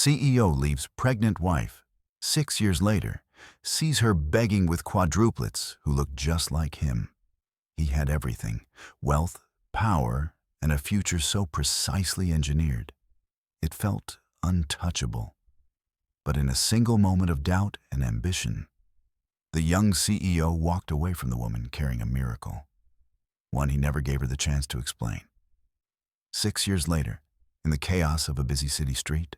CEO leaves pregnant wife. 6 years later, sees her begging with quadruplets who look just like him. He had everything: wealth, power, and a future so precisely engineered. It felt untouchable. But in a single moment of doubt and ambition, the young CEO walked away from the woman carrying a miracle, one he never gave her the chance to explain. 6 years later, in the chaos of a busy city street,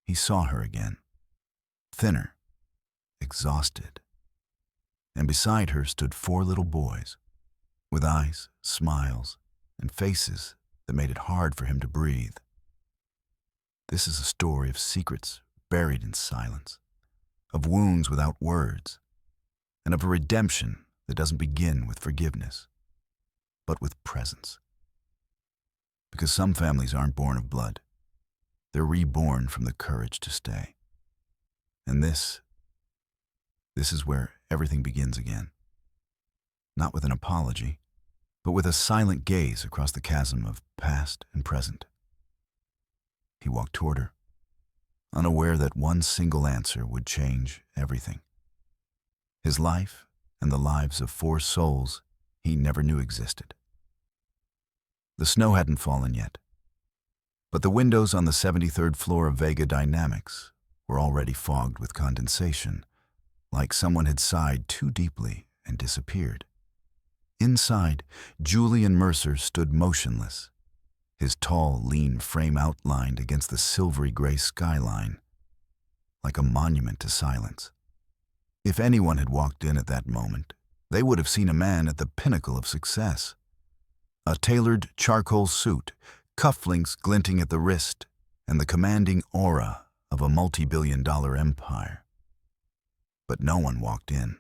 he saw her again, thinner, exhausted. And beside her stood 4 little boys, with eyes, smiles, and faces that made it hard for him to breathe. This is a story of secrets buried in silence, of wounds without words, and of a redemption that doesn't begin with forgiveness, but with presence. Because some families aren't born of blood. They're reborn from the courage to stay. And this is where everything begins again. Not with an apology, but with a silent gaze across the chasm of past and present. He walked toward her, unaware that one single answer would change everything. His life and the lives of 4 souls he never knew existed. The snow hadn't fallen yet, but the windows on the 73rd floor of Vega Dynamics were already fogged with condensation, like someone had sighed too deeply and disappeared. Inside, Julian Mercer stood motionless, his tall, lean frame outlined against the silvery gray skyline, like a monument to silence. If anyone had walked in at that moment, they would have seen a man at the pinnacle of success. A tailored charcoal suit, cufflinks glinting at the wrist, and the commanding aura of a multi-billion-dollar empire. But no one walked in.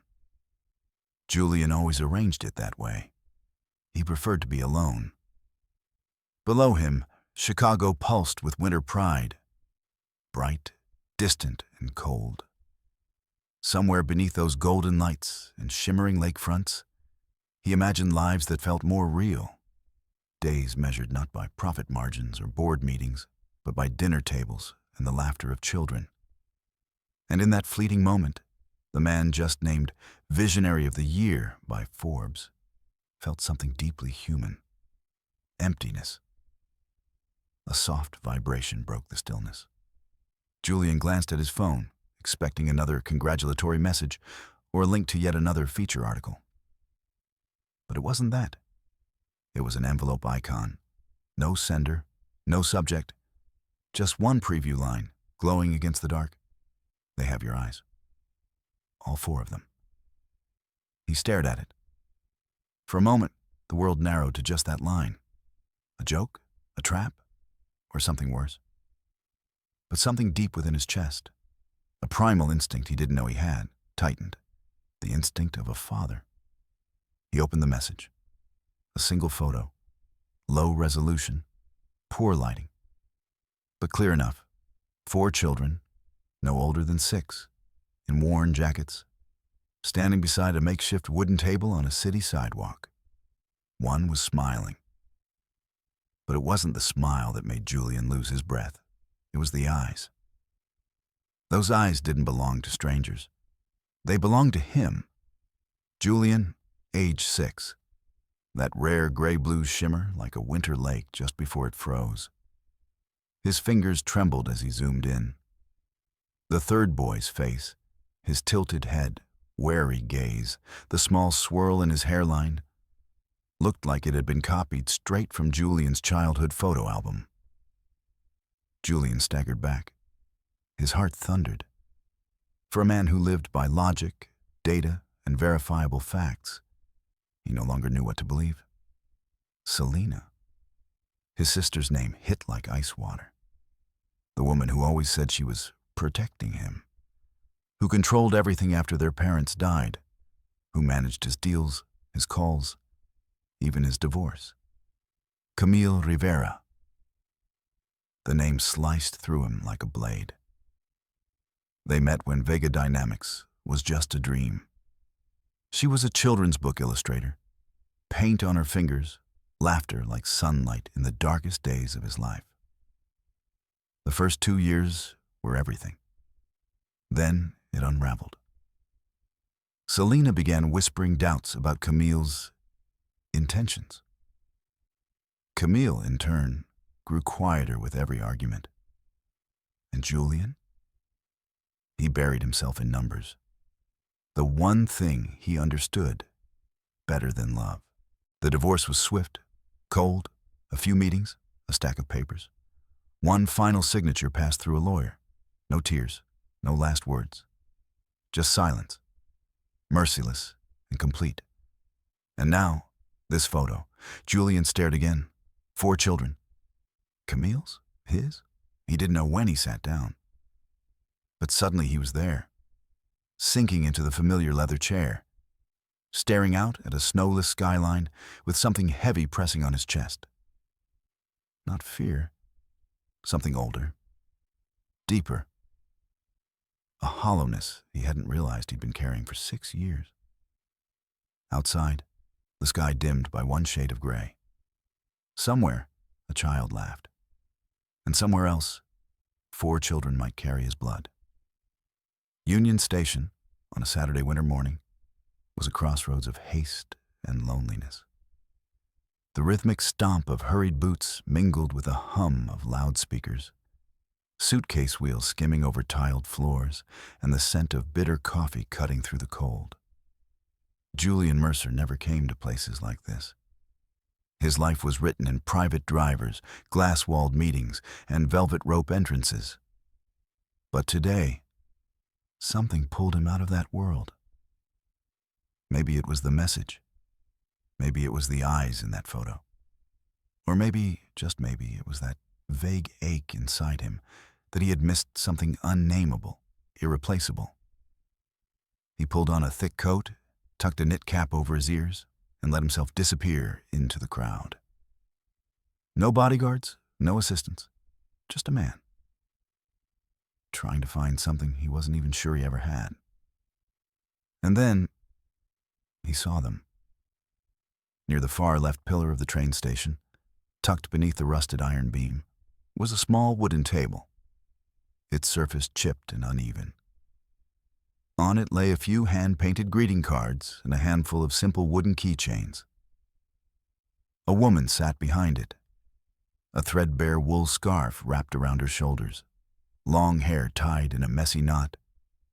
Julian always arranged it that way. He preferred to be alone. Below him, Chicago pulsed with winter pride, bright, distant, and cold. Somewhere beneath those golden lights and shimmering lakefronts, he imagined lives that felt more real. Days measured not by profit margins or board meetings, but by dinner tables and the laughter of children. And in that fleeting moment, the man just named Visionary of the Year by Forbes felt something deeply human: emptiness. A soft vibration broke the stillness. Julian glanced at his phone, expecting another congratulatory message or a link to yet another feature article. But it wasn't that. It was an envelope icon. No sender, no subject, just one preview line glowing against the dark. They have your eyes. All 4 of them. He stared at it. For a moment, the world narrowed to just that line. A joke? A trap? Or something worse? But something deep within his chest, a primal instinct he didn't know he had, tightened. The instinct of a father. He opened the message. A single photo. Low resolution. Poor lighting. But clear enough. 4 children, no older than 6, in worn jackets, standing beside a makeshift wooden table on a city sidewalk. One was smiling. But it wasn't the smile that made Julian lose his breath. It was the eyes. Those eyes didn't belong to strangers. They belonged to him. Julian, age 6. That rare gray-blue shimmer like a winter lake just before it froze. His fingers trembled as he zoomed in. The 3rd boy's face, his tilted head, wary gaze, the small swirl in his hairline, looked like it had been copied straight from Julian's childhood photo album. Julian staggered back. His heart thundered. For a man who lived by logic, data, and verifiable facts, he no longer knew what to believe. Selena. His sister's name hit like ice water. The woman who always said she was protecting him, who controlled everything after their parents died, who managed his deals, his calls, even his divorce. Camille Rivera. The name sliced through him like a blade. They met when Vega Dynamics was just a dream. She was a children's book illustrator, paint on her fingers, laughter like sunlight in the darkest days of his life. The first 2 years were everything. Then it unraveled. Selena began whispering doubts about Camille's intentions. Camille, in turn, grew quieter with every argument. And Julian? He buried himself in numbers. The one thing he understood better than love. The divorce was swift, cold, a few meetings, a stack of papers. One final signature passed through a lawyer. No tears, no last words. Just silence, merciless and complete. And now, this photo. Julian stared again. 4 children. Camille's? His? He didn't know when he sat down. But suddenly he was there, sinking into the familiar leather chair, staring out at a snowless skyline with something heavy pressing on his chest. Not fear, something older, deeper. A hollowness he hadn't realized he'd been carrying for 6 years. Outside, the sky dimmed by one shade of gray. Somewhere, a child laughed. And somewhere else, 4 children might carry his blood. Union Station, on a Saturday winter morning, was a crossroads of haste and loneliness. The rhythmic stomp of hurried boots mingled with a hum of loudspeakers, suitcase wheels skimming over tiled floors, and the scent of bitter coffee cutting through the cold. Julian Mercer never came to places like this. His life was written in private drivers, glass-walled meetings, and velvet rope entrances. But today, something pulled him out of that world. Maybe it was the message. Maybe it was the eyes in that photo. Or maybe, just maybe, it was that vague ache inside him that he had missed something unnameable, irreplaceable. He pulled on a thick coat, tucked a knit cap over his ears, and let himself disappear into the crowd. No bodyguards, no assistants, just a man, trying to find something he wasn't even sure he ever had. And then he saw them. Near the far left pillar of the train station, tucked beneath the rusted iron beam, was a small wooden table, its surface chipped and uneven. On it lay a few hand-painted greeting cards and a handful of simple wooden keychains. A woman sat behind it, a threadbare wool scarf wrapped around her shoulders, long hair tied in a messy knot,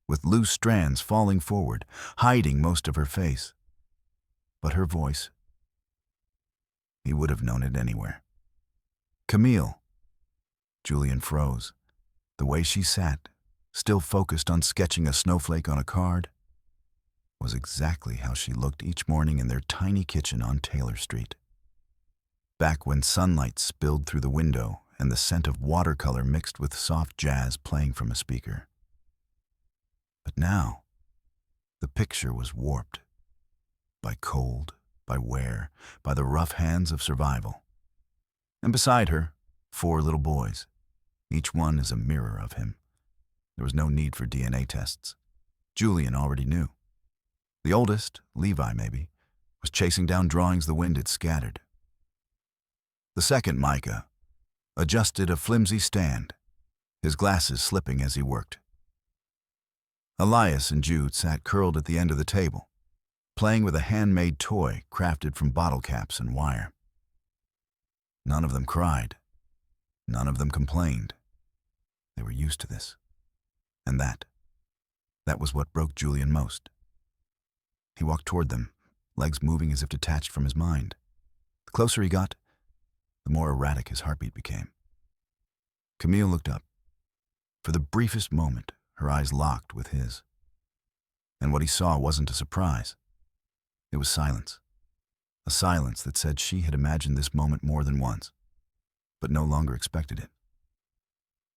with loose strands falling forward, hiding most of her face. But her voice, he would have known it anywhere. Camille. Julian froze. The way she sat, still focused on sketching a snowflake on a card, was exactly how she looked each morning in their tiny kitchen on Taylor Street. Back when sunlight spilled through the window and the scent of watercolor mixed with soft jazz playing from a speaker. But now, the picture was warped. By cold, by wear, by the rough hands of survival. And beside her, 4 little boys, each one is a mirror of him. There was no need for DNA tests. Julian already knew. The oldest, Levi maybe, was chasing down drawings the wind had scattered. The second, Micah, adjusted a flimsy stand, his glasses slipping as he worked. Elias and Jude sat curled at the end of the table, playing with a handmade toy crafted from bottle caps and wire. None of them cried. None of them complained. They were used to this. And that was what broke Julian most. He walked toward them, legs moving as if detached from his mind. The closer he got, the more erratic his heartbeat became. Camille looked up. For the briefest moment, her eyes locked with his. And what he saw wasn't a surprise. It was silence. A silence that said she had imagined this moment more than once, but no longer expected it.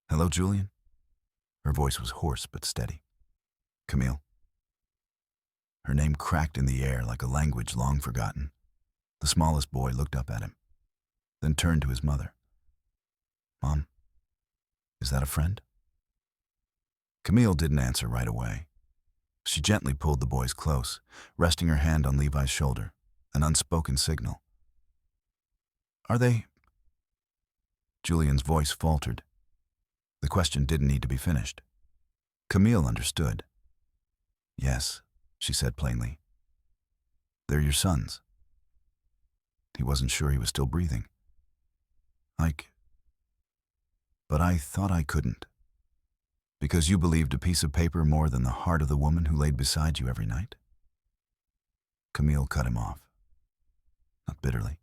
"Hello, Julian?" Her voice was hoarse but steady. "Camille." Her name cracked in the air like a language long forgotten. The smallest boy looked up at him, then turned to his mother. "Mom, is that a friend?" Camille didn't answer right away. She gently pulled the boys close, resting her hand on Levi's shoulder, an unspoken signal. "Are they?" Julian's voice faltered. The question didn't need to be finished. Camille understood. Yes, she said plainly. They're your sons. He wasn't sure he was still breathing. But I thought I couldn't. Because you believed a piece of paper more than the heart of the woman who laid beside you every night? Camille cut him off. Not bitterly.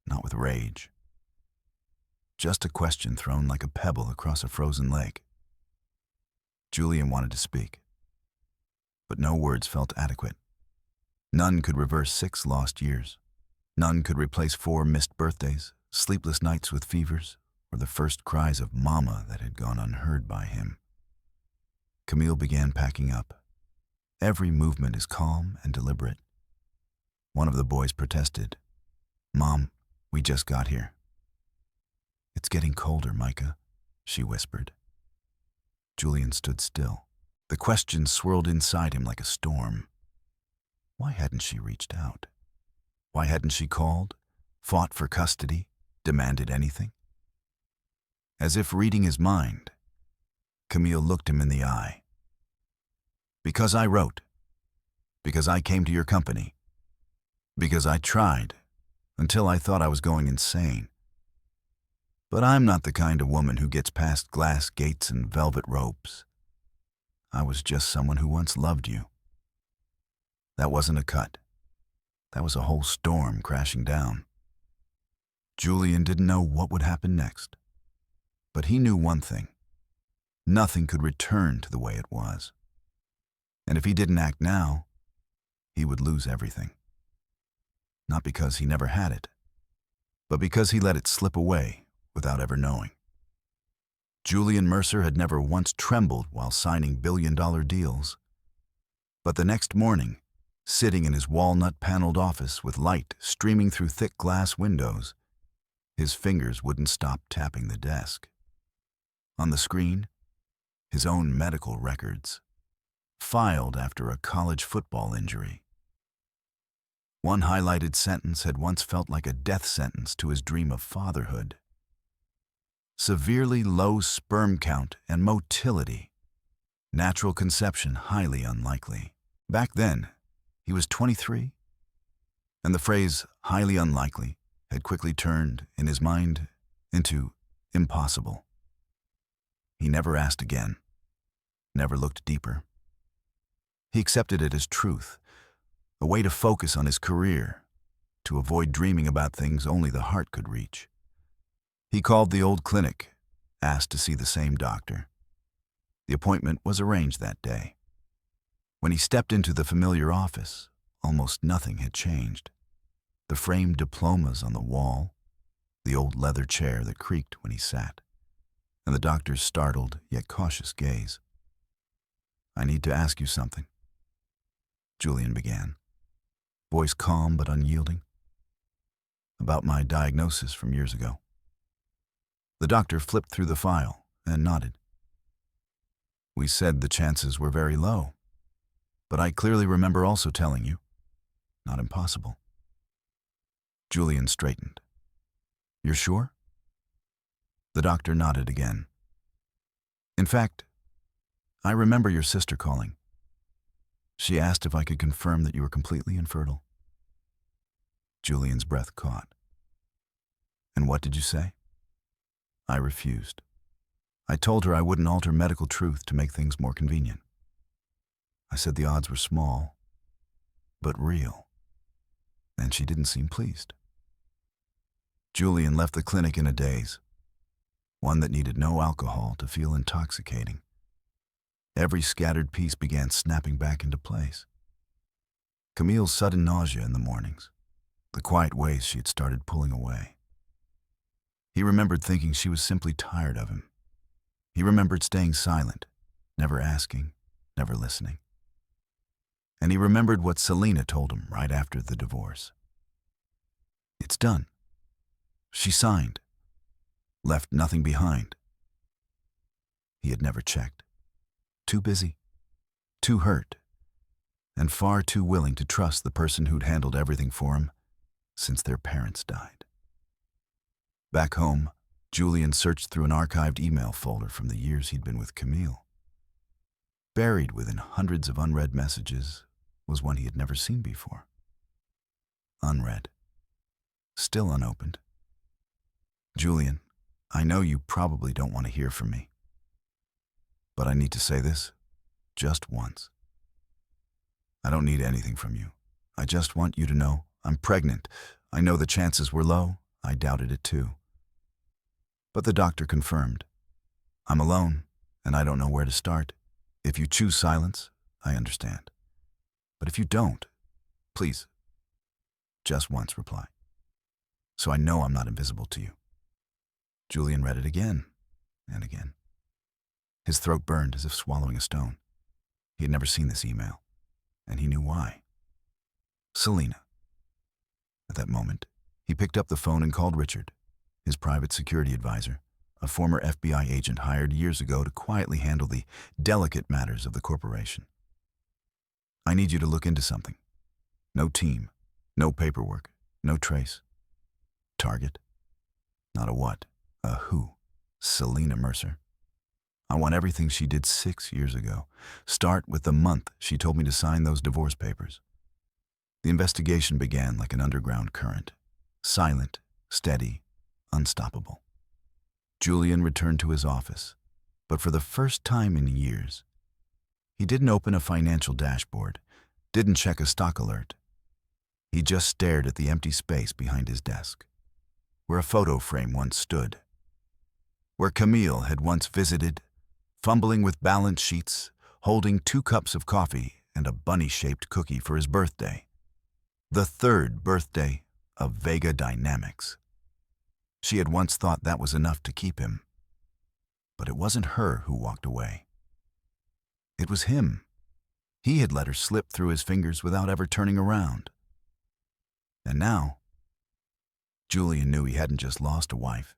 Not with rage. Just a question thrown like a pebble across a frozen lake. Julian wanted to speak, but no words felt adequate. None could reverse 6 lost years. None could replace 4 missed birthdays, sleepless nights with fevers, or the first cries of mama that had gone unheard by him. Camille began packing up. Every movement is calm and deliberate. One of the boys protested. Mom, we just got here. It's getting colder, Micah, she whispered. Julian stood still. The question swirled inside him like a storm. Why hadn't she reached out? Why hadn't she called, fought for custody, demanded anything? As if reading his mind, Camille looked him in the eye. Because I wrote. Because I came to your company. Because I tried, until I thought I was going insane. But I'm not the kind of woman who gets past glass gates and velvet ropes. I was just someone who once loved you. That wasn't a cut. That was a whole storm crashing down. Julian didn't know what would happen next. But he knew one thing. Nothing could return to the way it was. And if he didn't act now, he would lose everything. Not because he never had it, but because he let it slip away without ever knowing. Julian Mercer had never once trembled while signing billion-dollar deals. But the next morning, sitting in his walnut-paneled office with light streaming through thick glass windows, his fingers wouldn't stop tapping the desk. On the screen, his own medical records, filed after a college football injury. One highlighted sentence had once felt like a death sentence to his dream of fatherhood. Severely low sperm count and motility. Natural conception highly unlikely. Back then, he was 23, and the phrase highly unlikely had quickly turned, in his mind, into impossible. He never asked again, never looked deeper. He accepted it as truth, a way to focus on his career, to avoid dreaming about things only the heart could reach. He called the old clinic, asked to see the same doctor. The appointment was arranged that day. When he stepped into the familiar office, almost nothing had changed. The framed diplomas on the wall, the old leather chair that creaked when he sat, and the doctor's startled yet cautious gaze. I need to ask you something, Julian began, voice calm but unyielding. About my diagnosis from years ago. The doctor flipped through the file and nodded. We said the chances were very low, but I clearly remember also telling you, not impossible. Julian straightened. You're sure? The doctor nodded again. In fact, I remember your sister calling. She asked if I could confirm that you were completely infertile. Julian's breath caught. And what did you say? I refused. I told her I wouldn't alter medical truth to make things more convenient. I said the odds were small, but real, and she didn't seem pleased. Julian left the clinic in a daze, one that needed no alcohol to feel intoxicating. Every scattered piece began snapping back into place. Camille's sudden nausea in the mornings, the quiet ways she had started pulling away. He remembered thinking she was simply tired of him. He remembered staying silent, never asking, never listening. And he remembered what Selena told him right after the divorce. It's done. She signed. Left nothing behind. He had never checked. Too busy, too hurt, and far too willing to trust the person who'd handled everything for him since their parents died. Back home, Julian searched through an archived email folder from the years he'd been with Camille. Buried within hundreds of unread messages was one he had never seen before. Unread. Still unopened. Julian, I know you probably don't want to hear from me, but I need to say this just once. I don't need anything from you. I just want you to know I'm pregnant. I know the chances were low. I doubted it too. But the doctor confirmed. I'm alone, and I don't know where to start. If you choose silence, I understand. But if you don't, please, just once reply. So I know I'm not invisible to you. Julian read it again and again. His throat burned as if swallowing a stone. He had never seen this email, and he knew why. Selena. At that moment, he picked up the phone and called Richard, his private security advisor, a former FBI agent hired years ago to quietly handle the delicate matters of the corporation. I need you to look into something. No team, no paperwork, no trace. Target? Not a what, a who. Selena Mercer. I want everything she did 6 years ago. Start with the month she told me to sign those divorce papers. The investigation began like an underground current. Silent, steady, unstoppable. Julian returned to his office, but for the first time in years, he didn't open a financial dashboard, didn't check a stock alert. He just stared at the empty space behind his desk, where a photo frame once stood, where Camille had once visited, fumbling with balance sheets, holding 2 cups of coffee and a bunny-shaped cookie for his birthday. The 3rd birthday of Vega Dynamics. She had once thought that was enough to keep him. But it wasn't her who walked away. It was him. He had let her slip through his fingers without ever turning around. And now, Julian knew he hadn't just lost a wife.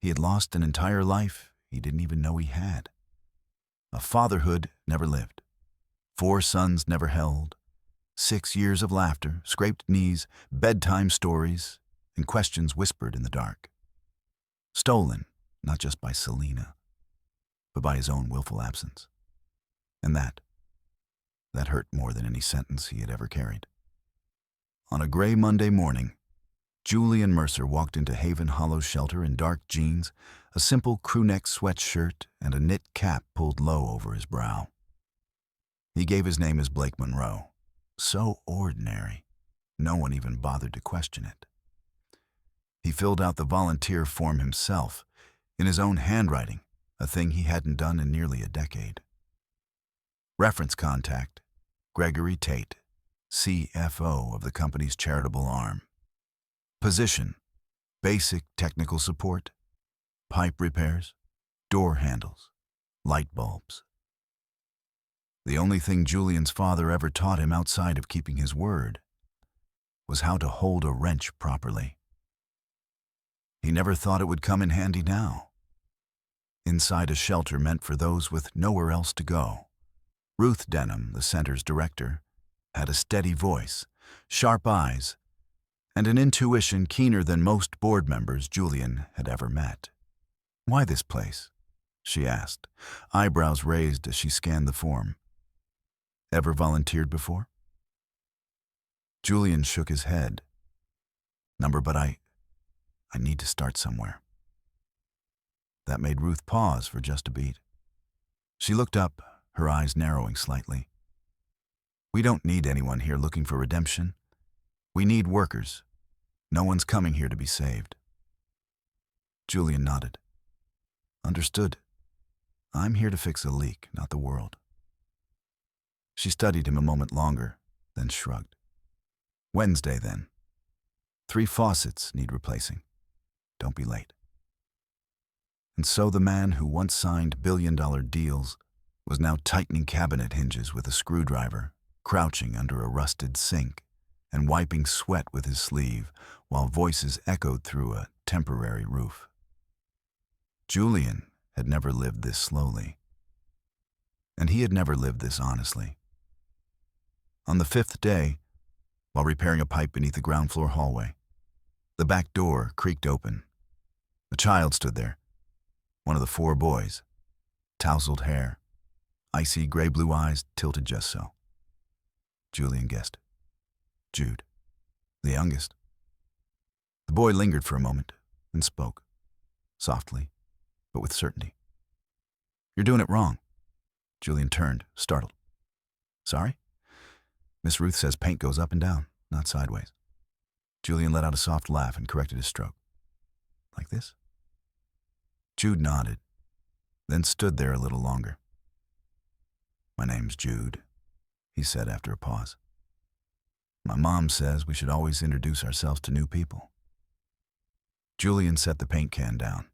He had lost an entire life he didn't even know he had. A fatherhood never lived. 4 sons never held. 6 years of laughter, scraped knees, bedtime stories, and questions whispered in the dark. Stolen, not just by Selena, but by his own willful absence. And that hurt more than any sentence he had ever carried. On a gray Monday morning, Julian Mercer walked into Haven Hollow's shelter in dark jeans, a simple crewneck sweatshirt, and a knit cap pulled low over his brow. He gave his name as Blake Monroe. So ordinary, no one even bothered to question it. He filled out the volunteer form himself, in his own handwriting, a thing he hadn't done in nearly a decade. Reference contact, Gregory Tate, CFO of the company's charitable arm. Position, basic technical support, pipe repairs, door handles, light bulbs. The only thing Julian's father ever taught him outside of keeping his word was how to hold a wrench properly. He never thought it would come in handy now. Inside a shelter meant for those with nowhere else to go, Ruth Denham, the center's director, had a steady voice, sharp eyes, and an intuition keener than most board members Julian had ever met. "Why this place?" she asked, eyebrows raised as she scanned the form. "Ever volunteered before?" Julian shook his head. But I need to start somewhere." That made Ruth pause for just a beat. She looked up, her eyes narrowing slightly. "We don't need anyone here looking for redemption. We need workers. No one's coming here to be saved." Julian nodded. "Understood. I'm here to fix a leak, not the world." She studied him a moment longer, then shrugged. "Wednesday, then. 3 faucets need replacing. Don't be late." And so the man who once signed billion-dollar deals was now tightening cabinet hinges with a screwdriver, crouching under a rusted sink, and wiping sweat with his sleeve while voices echoed through a temporary roof. Julian had never lived this slowly, and he had never lived this honestly. On the 5th day, while repairing a pipe beneath the ground floor hallway, the back door creaked open. A child stood there, one of the four boys, tousled hair, icy gray-blue eyes tilted just so. Julian guessed. Jude, the youngest. The boy lingered for a moment and spoke, softly, but with certainty. "You're doing it wrong." Julian turned, startled. "Sorry?" "Miss Ruth says paint goes up and down, not sideways." Julian let out a soft laugh and corrected his stroke. "Like this?" Jude nodded, then stood there a little longer. "My name's Jude," he said after a pause. "My mom says we should always introduce ourselves to new people." Julian set the paint can down.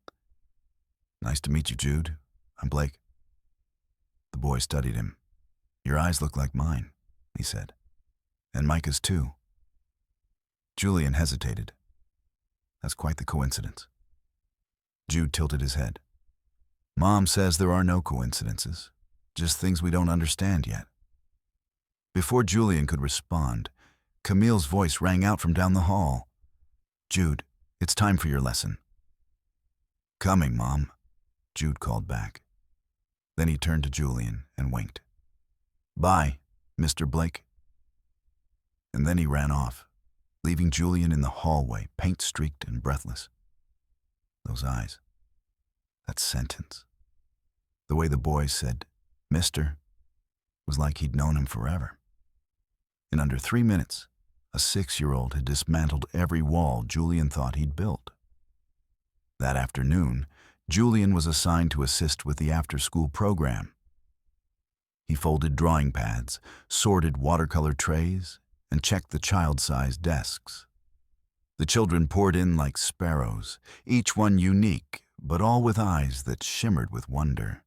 "Nice to meet you, Jude. I'm Blake." The boy studied him. "Your eyes look like mine," he said. "And Micah's too." Julian hesitated. "That's quite the coincidence." Jude tilted his head. "Mom says there are no coincidences, just things we don't understand yet." Before Julian could respond, Camille's voice rang out from down the hall. "Jude, it's time for your lesson." "Coming, Mom," Jude called back. Then he turned to Julian and winked. "Bye, Mr. Blake." And then he ran off, leaving Julian in the hallway, paint-streaked and breathless. Those eyes. That sentence. The way the boy said, "Mister," was like he'd known him forever. In under 3 minutes, a 6-year-old had dismantled every wall Julian thought he'd built. That afternoon, Julian was assigned to assist with the after-school program. He folded drawing pads, sorted watercolor trays, and checked the child-sized desks. The children poured in like sparrows, each one unique, but all with eyes that shimmered with wonder.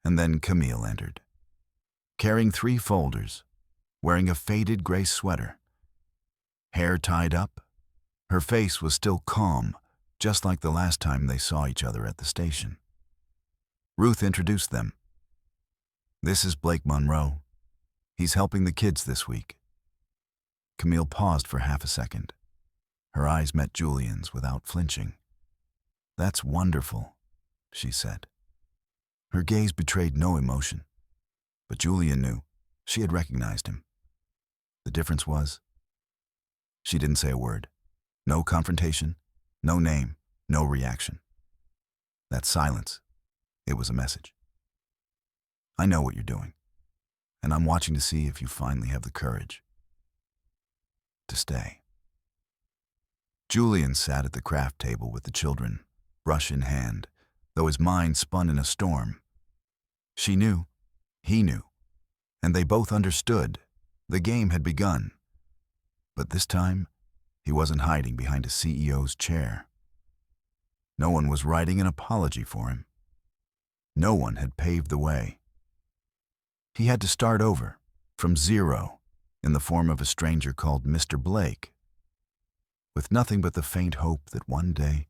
And then Camille entered, carrying 3 folders, wearing a faded gray sweater. Hair tied up, her face was still calm, just like the last time they saw each other at the station. Ruth introduced them. "This is Blake Monroe. He's helping the kids this week." Camille paused for half a second. Her eyes met Julian's without flinching. "That's wonderful," she said. Her gaze betrayed no emotion, but Julian knew she had recognized him. The difference was, she didn't say a word. No confrontation, no name, no reaction. That silence, it was a message. "I know what you're doing, and I'm watching to see if you finally have the courage to stay." Julian sat at the craft table with the children, brush in hand, though his mind spun in a storm. She knew, he knew, and they both understood. The game had begun. But this time, he wasn't hiding behind a CEO's chair. No one was writing an apology for him. No one had paved the way. He had to start over, from zero, in the form of a stranger called Mr. Blake, with nothing but the faint hope that one day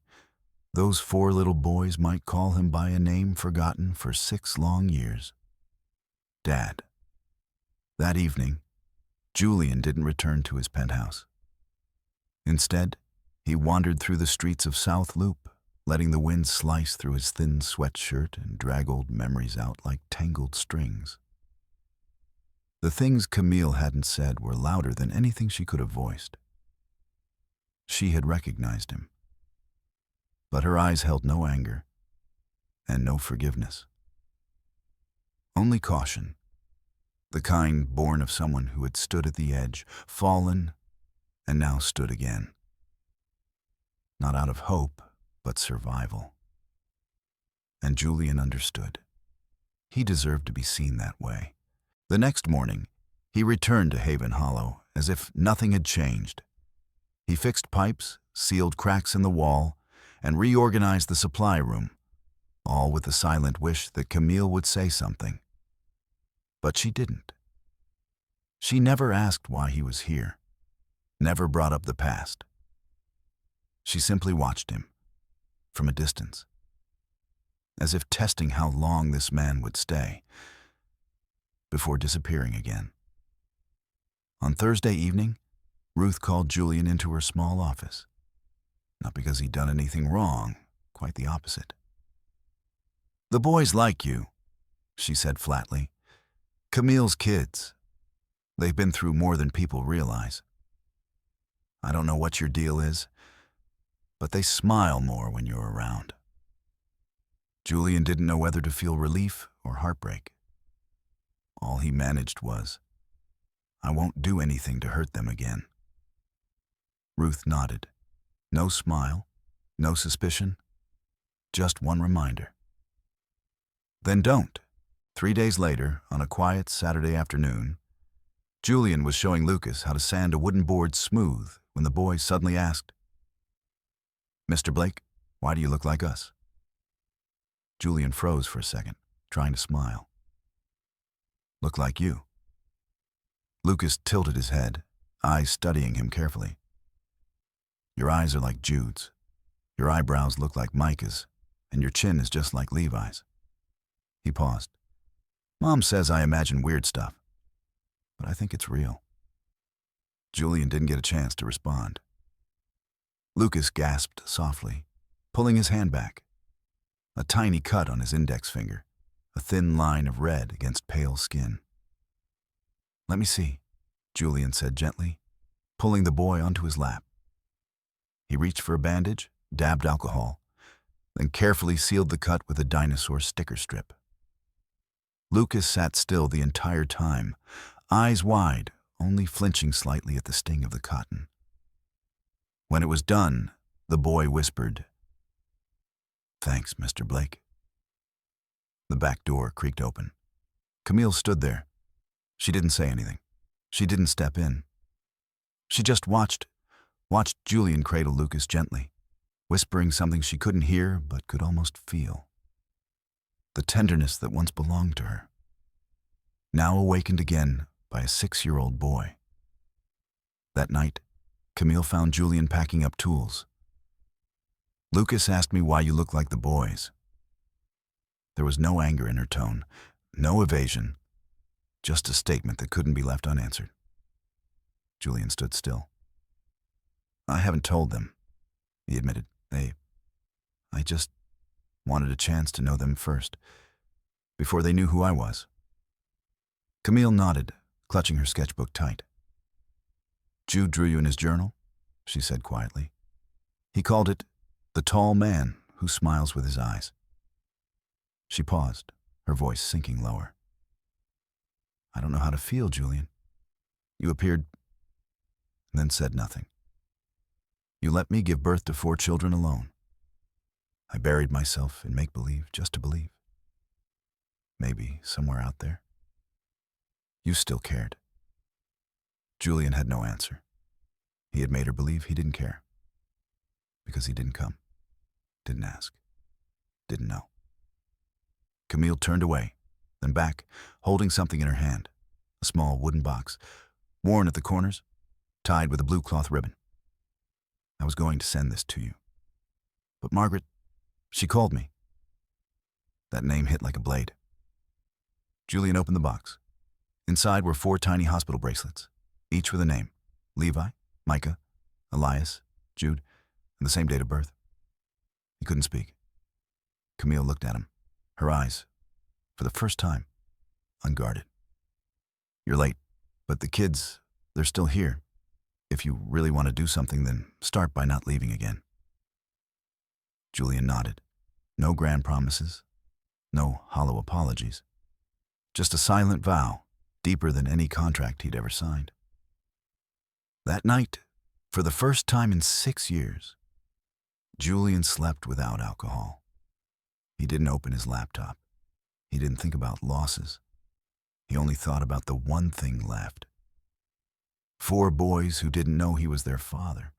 those 4 little boys might call him by a name forgotten for 6 long years. Dad. That evening, Julian didn't return to his penthouse. Instead, he wandered through the streets of South Loop, letting the wind slice through his thin sweatshirt and drag old memories out like tangled strings. The things Camille hadn't said were louder than anything she could have voiced. She had recognized him, but her eyes held no anger and no forgiveness. Only caution, the kind born of someone who had stood at the edge, fallen, and now stood again. Not out of hope, but survival. And Julian understood. He deserved to be seen that way. The next morning, he returned to Haven Hollow as if nothing had changed. He fixed pipes, sealed cracks in the wall, and reorganized the supply room, all with the silent wish that Camille would say something. But she didn't. She never asked why he was here, never brought up the past. She simply watched him, from a distance, as if testing how long this man would stay, before disappearing again. On Thursday evening, Ruth called Julian into her small office. Not because he'd done anything wrong, quite the opposite. "The boys like you," she said flatly. "Camille's kids. They've been through more than people realize. I don't know what your deal is, but they smile more when you're around." Julian didn't know whether to feel relief or heartbreak. All he managed was, "I won't do anything to hurt them again." Ruth nodded. No smile, no suspicion, just one reminder. "Then don't." 3 days later, on a quiet Saturday afternoon, Julian was showing Lucas how to sand a wooden board smooth when the boy suddenly asked, "Mr. Blake, why do you look like us?" Julian froze for a second, trying to smile. "Look like you." Lucas tilted his head, eyes studying him carefully. "Your eyes are like Jude's. Your eyebrows look like Micah's, and your chin is just like Levi's." He paused. "Mom says I imagine weird stuff, but I think it's real." Julian didn't get a chance to respond. Lucas gasped softly, pulling his hand back. A tiny cut on his index finger, a thin line of red against pale skin. "Let me see," Julian said gently, pulling the boy onto his lap. He reached for a bandage, dabbed alcohol, then carefully sealed the cut with a dinosaur sticker strip. Lucas sat still the entire time, eyes wide, only flinching slightly at the sting of the cotton. When it was done, the boy whispered, "Thanks, Mr. Blake." The back door creaked open. Camille stood there. She didn't say anything. She didn't step in. She just watched Julian cradle Lucas gently, whispering something she couldn't hear but could almost feel. The tenderness that once belonged to her, now awakened again by a 6-year-old boy. That night, Camille found Julian packing up tools. "Lucas asked me why you look like the boys." There was no anger in her tone, no evasion, just a statement that couldn't be left unanswered. Julian stood still. "I haven't told them," he admitted. I just wanted a chance to know them first, before they knew who I was." Camille nodded, clutching her sketchbook tight. "Jude drew you in his journal," she said quietly. "He called it the tall man who smiles with his eyes." She paused, her voice sinking lower. "I don't know how to feel, Julian. You appeared," then said nothing. "You let me give birth to 4 children alone. I buried myself in make-believe just to believe. Maybe somewhere out there, you still cared." Julian had no answer. He had made her believe he didn't care. Because he didn't come, didn't ask, didn't know. Camille turned away, then back, holding something in her hand, a small wooden box, worn at the corners, tied with a blue cloth ribbon. "I was going to send this to you. But Margaret, she called me." That name hit like a blade. Julian opened the box. Inside were 4 tiny hospital bracelets, each with a name: Levi, Micah, Elias, Jude, and the same date of birth. He couldn't speak. Camille looked at him, her eyes, for the first time, unguarded. "You're late, but the kids, they're still here. If you really want to do something, then start by not leaving again." Julian nodded. No grand promises, no hollow apologies. Just a silent vow, deeper than any contract he'd ever signed. That night, for the first time in 6 years, Julian slept without alcohol. He didn't open his laptop. He didn't think about losses. He only thought about the one thing left. 4 boys who didn't know he was their father,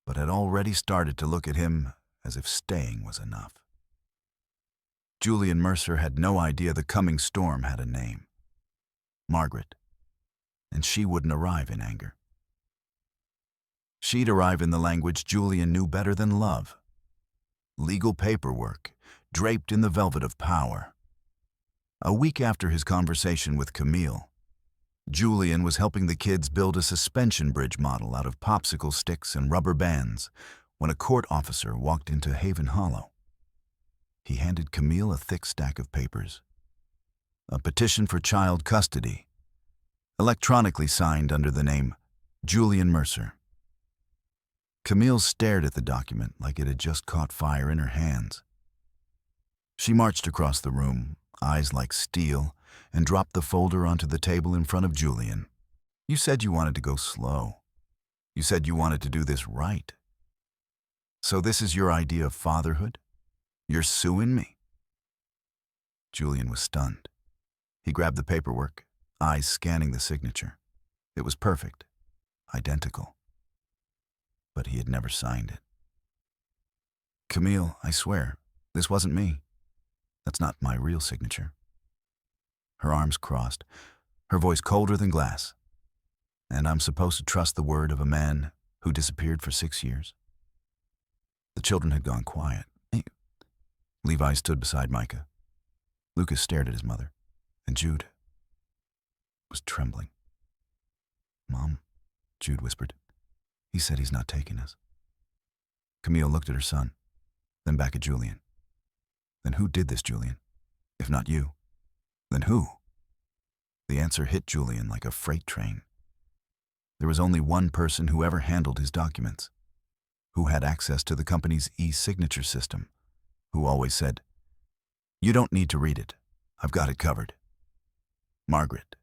but had already started to look at him as if staying was enough. Julian Mercer had no idea the coming storm had a name: Margaret, and she wouldn't arrive in anger. She'd arrive in the language Julian knew better than love: legal paperwork, draped in the velvet of power. A week after his conversation with Camille, Julian was helping the kids build a suspension bridge model out of popsicle sticks and rubber bands, when a court officer walked into Haven Hollow. He handed Camille a thick stack of papers. A petition for child custody, electronically signed under the name Julian Mercer. Camille stared at the document like it had just caught fire in her hands. She marched across the room, eyes like steel, and dropped the folder onto the table in front of Julian. "You said you wanted to go slow. You said you wanted to do this right. So this is your idea of fatherhood? You're suing me?" Julian was stunned. He grabbed the paperwork, eyes scanning the signature. It was perfect, identical. But he had never signed it. "Camille, I swear, this wasn't me. That's not my real signature." Her arms crossed, her voice colder than glass. "And I'm supposed to trust the word of a man who disappeared for 6 years?" The children had gone quiet. "Hey." Levi stood beside Micah. Lucas stared at his mother, and Jude was trembling. "Mom," Jude whispered. "He said he's not taking us." Camille looked at her son, then back at Julian. "Then who did this, Julian? If not you, then who?" The answer hit Julian like a freight train. There was only one person who ever handled his documents, who had access to the company's e-signature system, who always said, "You don't need to read it. I've got it covered." Margaret.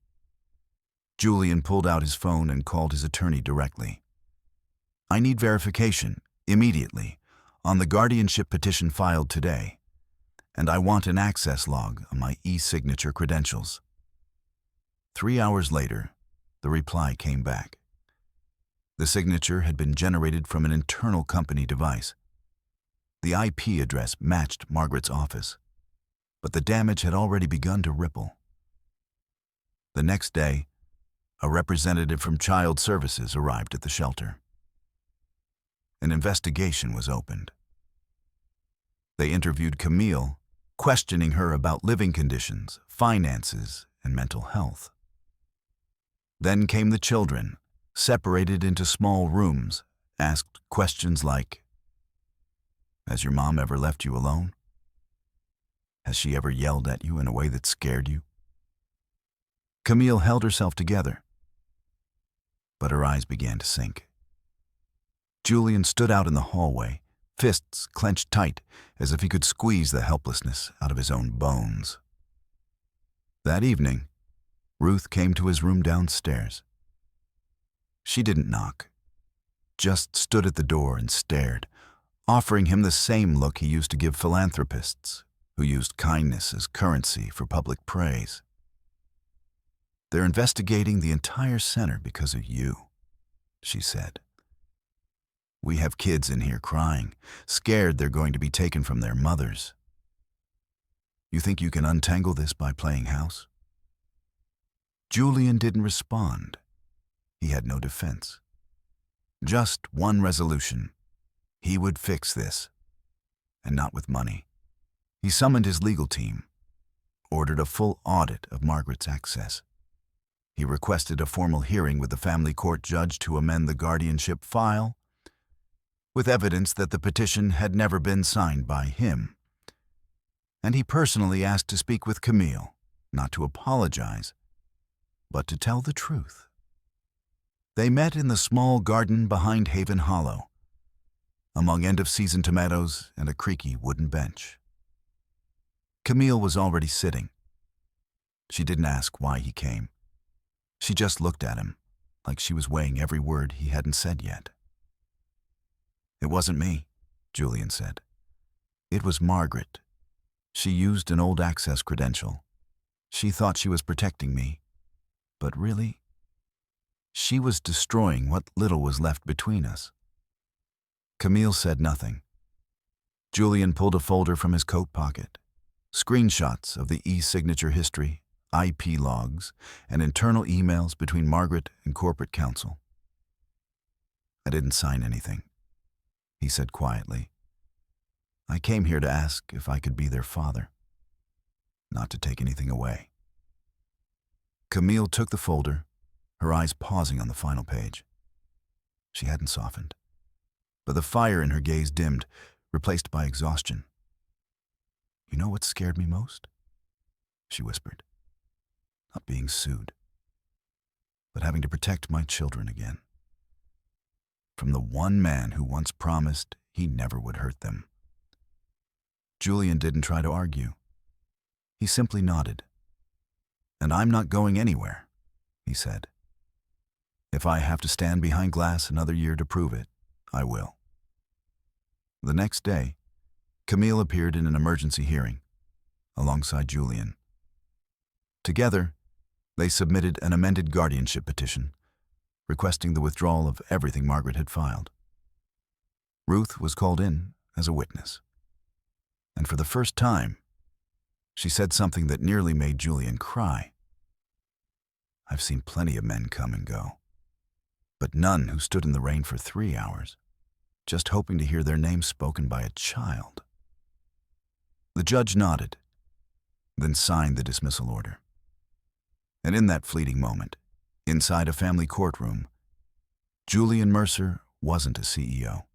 Julian pulled out his phone and called his attorney directly. "I need verification, immediately, on the guardianship petition filed today, and I want an access log on my e-signature credentials." 3 hours later, the reply came back. The signature had been generated from an internal company device. The IP address matched Margaret's office, but the damage had already begun to ripple. The next day, a representative from Child Services arrived at the shelter. An investigation was opened. They interviewed Camille, questioning her about living conditions, finances, and mental health. Then came the children, separated into small rooms, asked questions like, "Has your mom ever left you alone? Has she ever yelled at you in a way that scared you?" Camille held herself together, but her eyes began to sink. Julian stood out in the hallway, fists clenched tight as if he could squeeze the helplessness out of his own bones. That evening, Ruth came to his room downstairs. She didn't knock, just stood at the door and stared, offering him the same look he used to give philanthropists who used kindness as currency for public praise. "They're investigating the entire center because of you," she said. "We have kids in here crying, scared they're going to be taken from their mothers. You think you can untangle this by playing house?" Julian didn't respond. He had no defense. Just one resolution. He would fix this, and not with money. He summoned his legal team, ordered a full audit of Margaret's access. He requested a formal hearing with the family court judge to amend the guardianship file, with evidence that the petition had never been signed by him. And he personally asked to speak with Camille, not to apologize, but to tell the truth. They met in the small garden behind Haven Hollow, among end-of-season tomatoes and a creaky wooden bench. Camille was already sitting. She didn't ask why he came. She just looked at him, like she was weighing every word he hadn't said yet. "It wasn't me," Julian said. "It was Margaret. She used an old access credential. She thought she was protecting me, but really, she was destroying what little was left between us." Camille said nothing. Julian pulled a folder from his coat pocket. Screenshots of the e-signature history, IP logs, and internal emails between Margaret and corporate counsel. "I didn't sign anything," he said quietly. "I came here to ask if I could be their father, not to take anything away." Camille took the folder, her eyes pausing on the final page. She hadn't softened, but the fire in her gaze dimmed, replaced by exhaustion. "You know what scared me most?" she whispered. "Not being sued, but having to protect my children again. From the one man who once promised he never would hurt them." Julian didn't try to argue. He simply nodded. "And I'm not going anywhere," he said. "If I have to stand behind glass another year to prove it, I will." The next day, Camille appeared in an emergency hearing, alongside Julian. Together, they submitted an amended guardianship petition, requesting the withdrawal of everything Margaret had filed. Ruth was called in as a witness. And for the first time, she said something that nearly made Julian cry. "I've seen plenty of men come and go, but none who stood in the rain for 3 hours, just hoping to hear their name spoken by a child." The judge nodded, then signed the dismissal order. And in that fleeting moment, inside a family courtroom, Julian Mercer wasn't a CEO.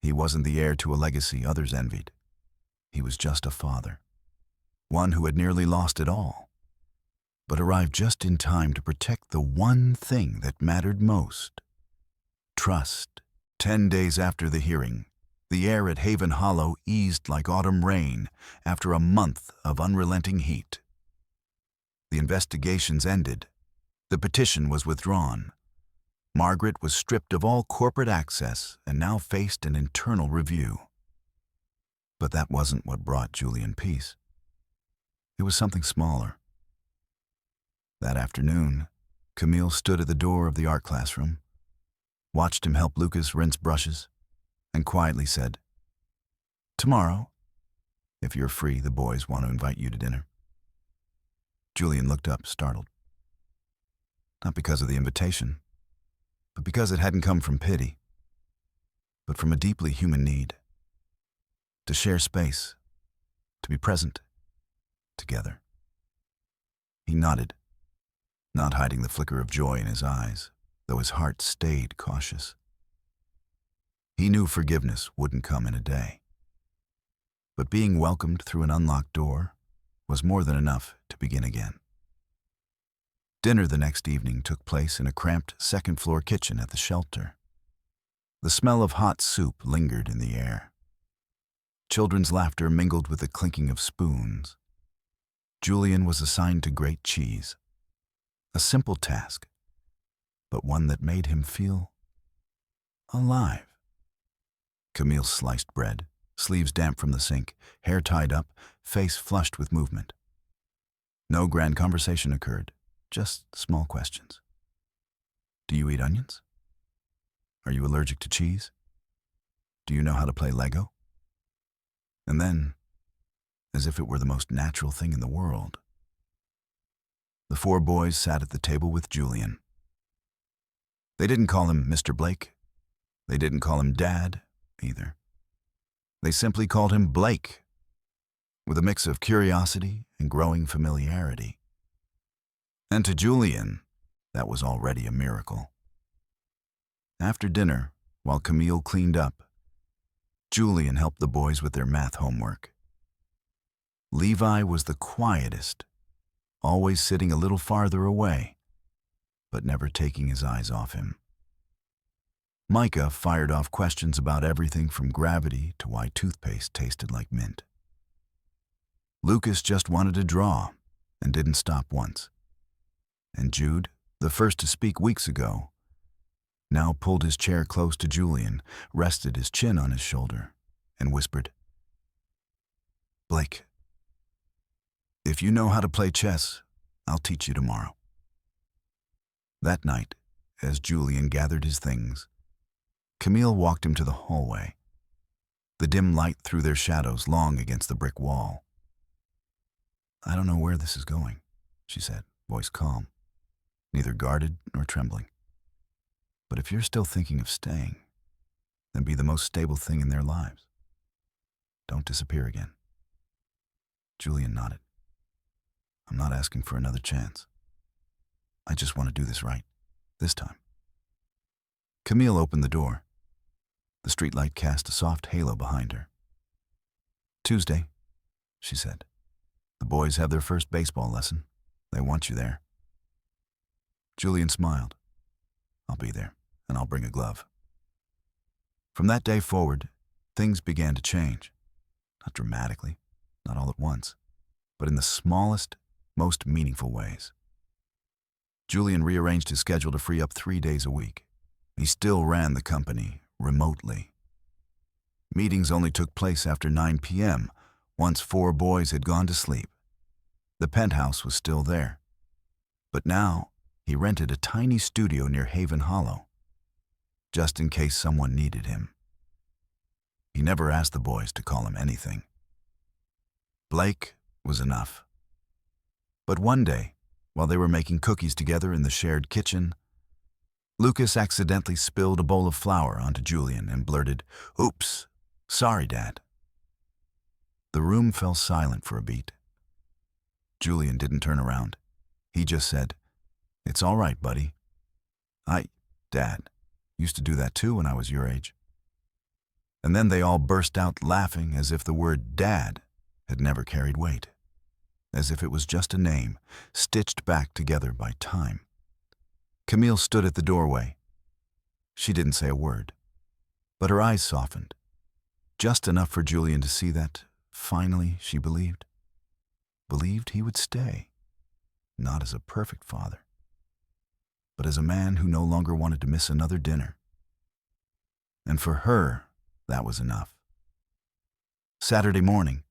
He wasn't the heir to a legacy others envied. He was just a father, one who had nearly lost it all, but arrived just in time to protect the one thing that mattered most: trust. 10 days after the hearing, the air at Haven Hollow eased like autumn rain after a month of unrelenting heat. The investigations ended. The petition was withdrawn. Margaret was stripped of all corporate access and now faced an internal review. But that wasn't what brought Julian peace. It was something smaller. That afternoon, Camille stood at the door of the art classroom, watched him help Lucas rinse brushes, and quietly said, "Tomorrow, if you're free, the boys want to invite you to dinner." Julian looked up, startled. Not because of the invitation, but because it hadn't come from pity, but from a deeply human need. To share space, to be present, together. He nodded, not hiding the flicker of joy in his eyes, though his heart stayed cautious. He knew forgiveness wouldn't come in a day. But being welcomed through an unlocked door was more than enough to begin again. Dinner the next evening took place in a cramped second-floor kitchen at the shelter. The smell of hot soup lingered in the air. Children's laughter mingled with the clinking of spoons. Julian was assigned to grate cheese. A simple task, but one that made him feel alive. Camille sliced bread, sleeves damp from the sink, hair tied up, face flushed with movement. No grand conversation occurred, just small questions. "Do you eat onions? Are you allergic to cheese? Do you know how to play Lego?" And then, as if it were the most natural thing in the world, the 4 boys sat at the table with Julian. They didn't call him Mr. Blake. They didn't call him Dad, either. They simply called him Blake, with a mix of curiosity and growing familiarity. And to Julian, that was already a miracle. After dinner, while Camille cleaned up, Julian helped the boys with their math homework. Levi was the quietest, always sitting a little farther away, but never taking his eyes off him. Micah fired off questions about everything from gravity to why toothpaste tasted like mint. Lucas just wanted to draw and didn't stop once. And Jude, the first to speak weeks ago, now pulled his chair close to Julian, rested his chin on his shoulder, and whispered, "Blake, if you know how to play chess, I'll teach you tomorrow." That night, as Julian gathered his things, Camille walked him to the hallway. The dim light threw their shadows long against the brick wall. "I don't know where this is going," she said, voice calm, neither guarded nor trembling. "But if you're still thinking of staying, then be the most stable thing in their lives. Don't disappear again." Julian nodded. "I'm not asking for another chance. I just want to do this right, this time." Camille opened the door. The The streetlight cast a soft halo behind her. "Tuesday," she said. "The boys have their first baseball lesson. They want you there." Julian smiled. "I'll be there, and I'll bring a glove." From that day forward, things began to change. Not dramatically, not all at once, but in the smallest, most meaningful ways. Julian rearranged his schedule to free up 3 days a week. He still ran the company remotely. Meetings only took place after 9 p.m., once 4 boys had gone to sleep. The penthouse was still there. But now, he rented a tiny studio near Haven Hollow, just in case someone needed him. He never asked the boys to call him anything. Blake was enough. But one day, while they were making cookies together in the shared kitchen, Lucas accidentally spilled a bowl of flour onto Julian and blurted, "Oops, sorry, Dad." The room fell silent for a beat. Julian didn't turn around. He just said, "It's all right, buddy. Dad, used to do that too when I was your age." And then they all burst out laughing as if the word Dad had never carried weight, as if it was just a name stitched back together by time. Camille stood at the doorway. She didn't say a word, but her eyes softened, just enough for Julian to see that, finally, she believed he would stay, not as a perfect father, but as a man who no longer wanted to miss another dinner. And for her, that was enough. Saturday morning.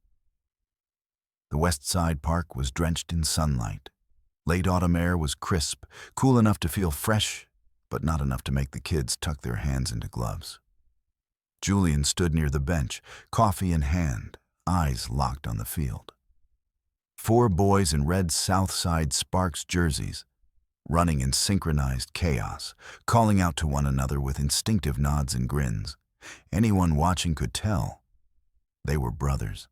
The West Side Park was drenched in sunlight. Late autumn air was crisp, cool enough to feel fresh, but not enough to make the kids tuck their hands into gloves. Julian stood near the bench, coffee in hand, eyes locked on the field. 4 boys in red Southside Sparks jerseys, running in synchronized chaos, calling out to one another with instinctive nods and grins. Anyone watching could tell they were brothers.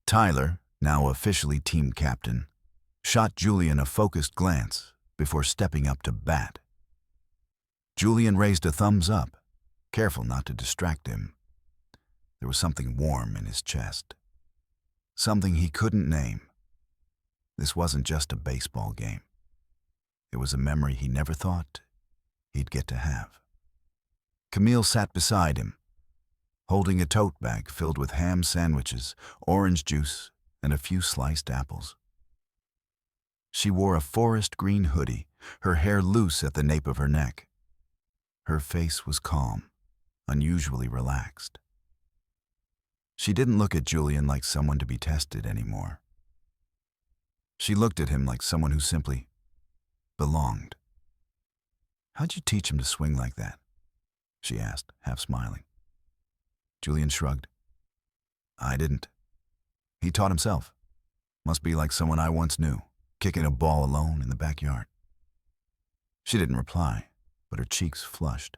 Tyler, now officially team captain, shot Julian a focused glance before stepping up to bat. Julian raised a thumbs up, careful not to distract him. There was something warm in his chest, something he couldn't name. This wasn't just a baseball game. It was a memory he never thought he'd get to have. Camille sat beside him, holding a tote bag filled with ham sandwiches, orange juice, and a few sliced apples. She wore a forest green hoodie, her hair loose at the nape of her neck. Her face was calm, unusually relaxed. She didn't look at Julian like someone to be tested anymore. She looked at him like someone who simply belonged. "How'd you teach him to swing like that?" she asked, half smiling. Julian shrugged. "I didn't. He taught himself. Must be like someone I once knew, kicking a ball alone in the backyard." She didn't reply, but her cheeks flushed.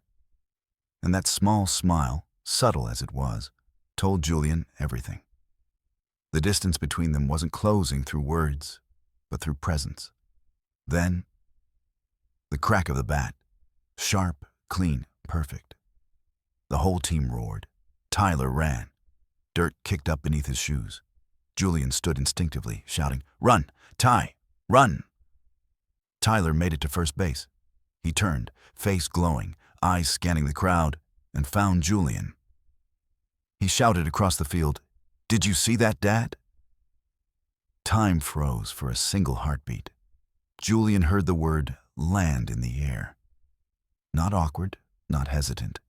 And that small smile, subtle as it was, told Julian everything. The distance between them wasn't closing through words, but through presence. Then, the crack of the bat, sharp, clean, perfect. The whole team roared. Tyler ran. Dirt kicked up beneath his shoes. Julian stood instinctively, shouting, "Run! Ty! Run!" Tyler made it to first base. He turned, face glowing, eyes scanning the crowd, and found Julian. He shouted across the field, "Did you see that, Dad?" Time froze for a single heartbeat. Julian heard the word land in the air. Not awkward, not hesitant,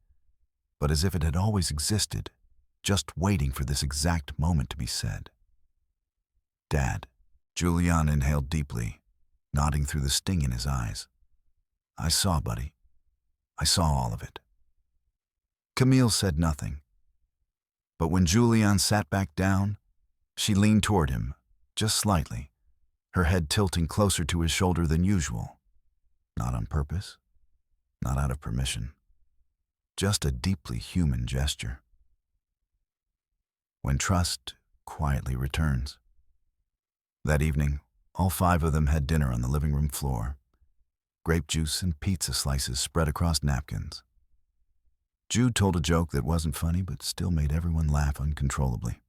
but as if it had always existed, just waiting for this exact moment to be said. "Dad." Julian inhaled deeply, nodding through the sting in his eyes. "I saw, buddy. I saw all of it." Camille said nothing. But when Julian sat back down, she leaned toward him, just slightly, her head tilting closer to his shoulder than usual. Not on purpose, not out of permission. Just a deeply human gesture. When trust quietly returns. That evening, all 5 of them had dinner on the living room floor. Grape juice and pizza slices spread across napkins. Jude told a joke that wasn't funny but still made everyone laugh uncontrollably.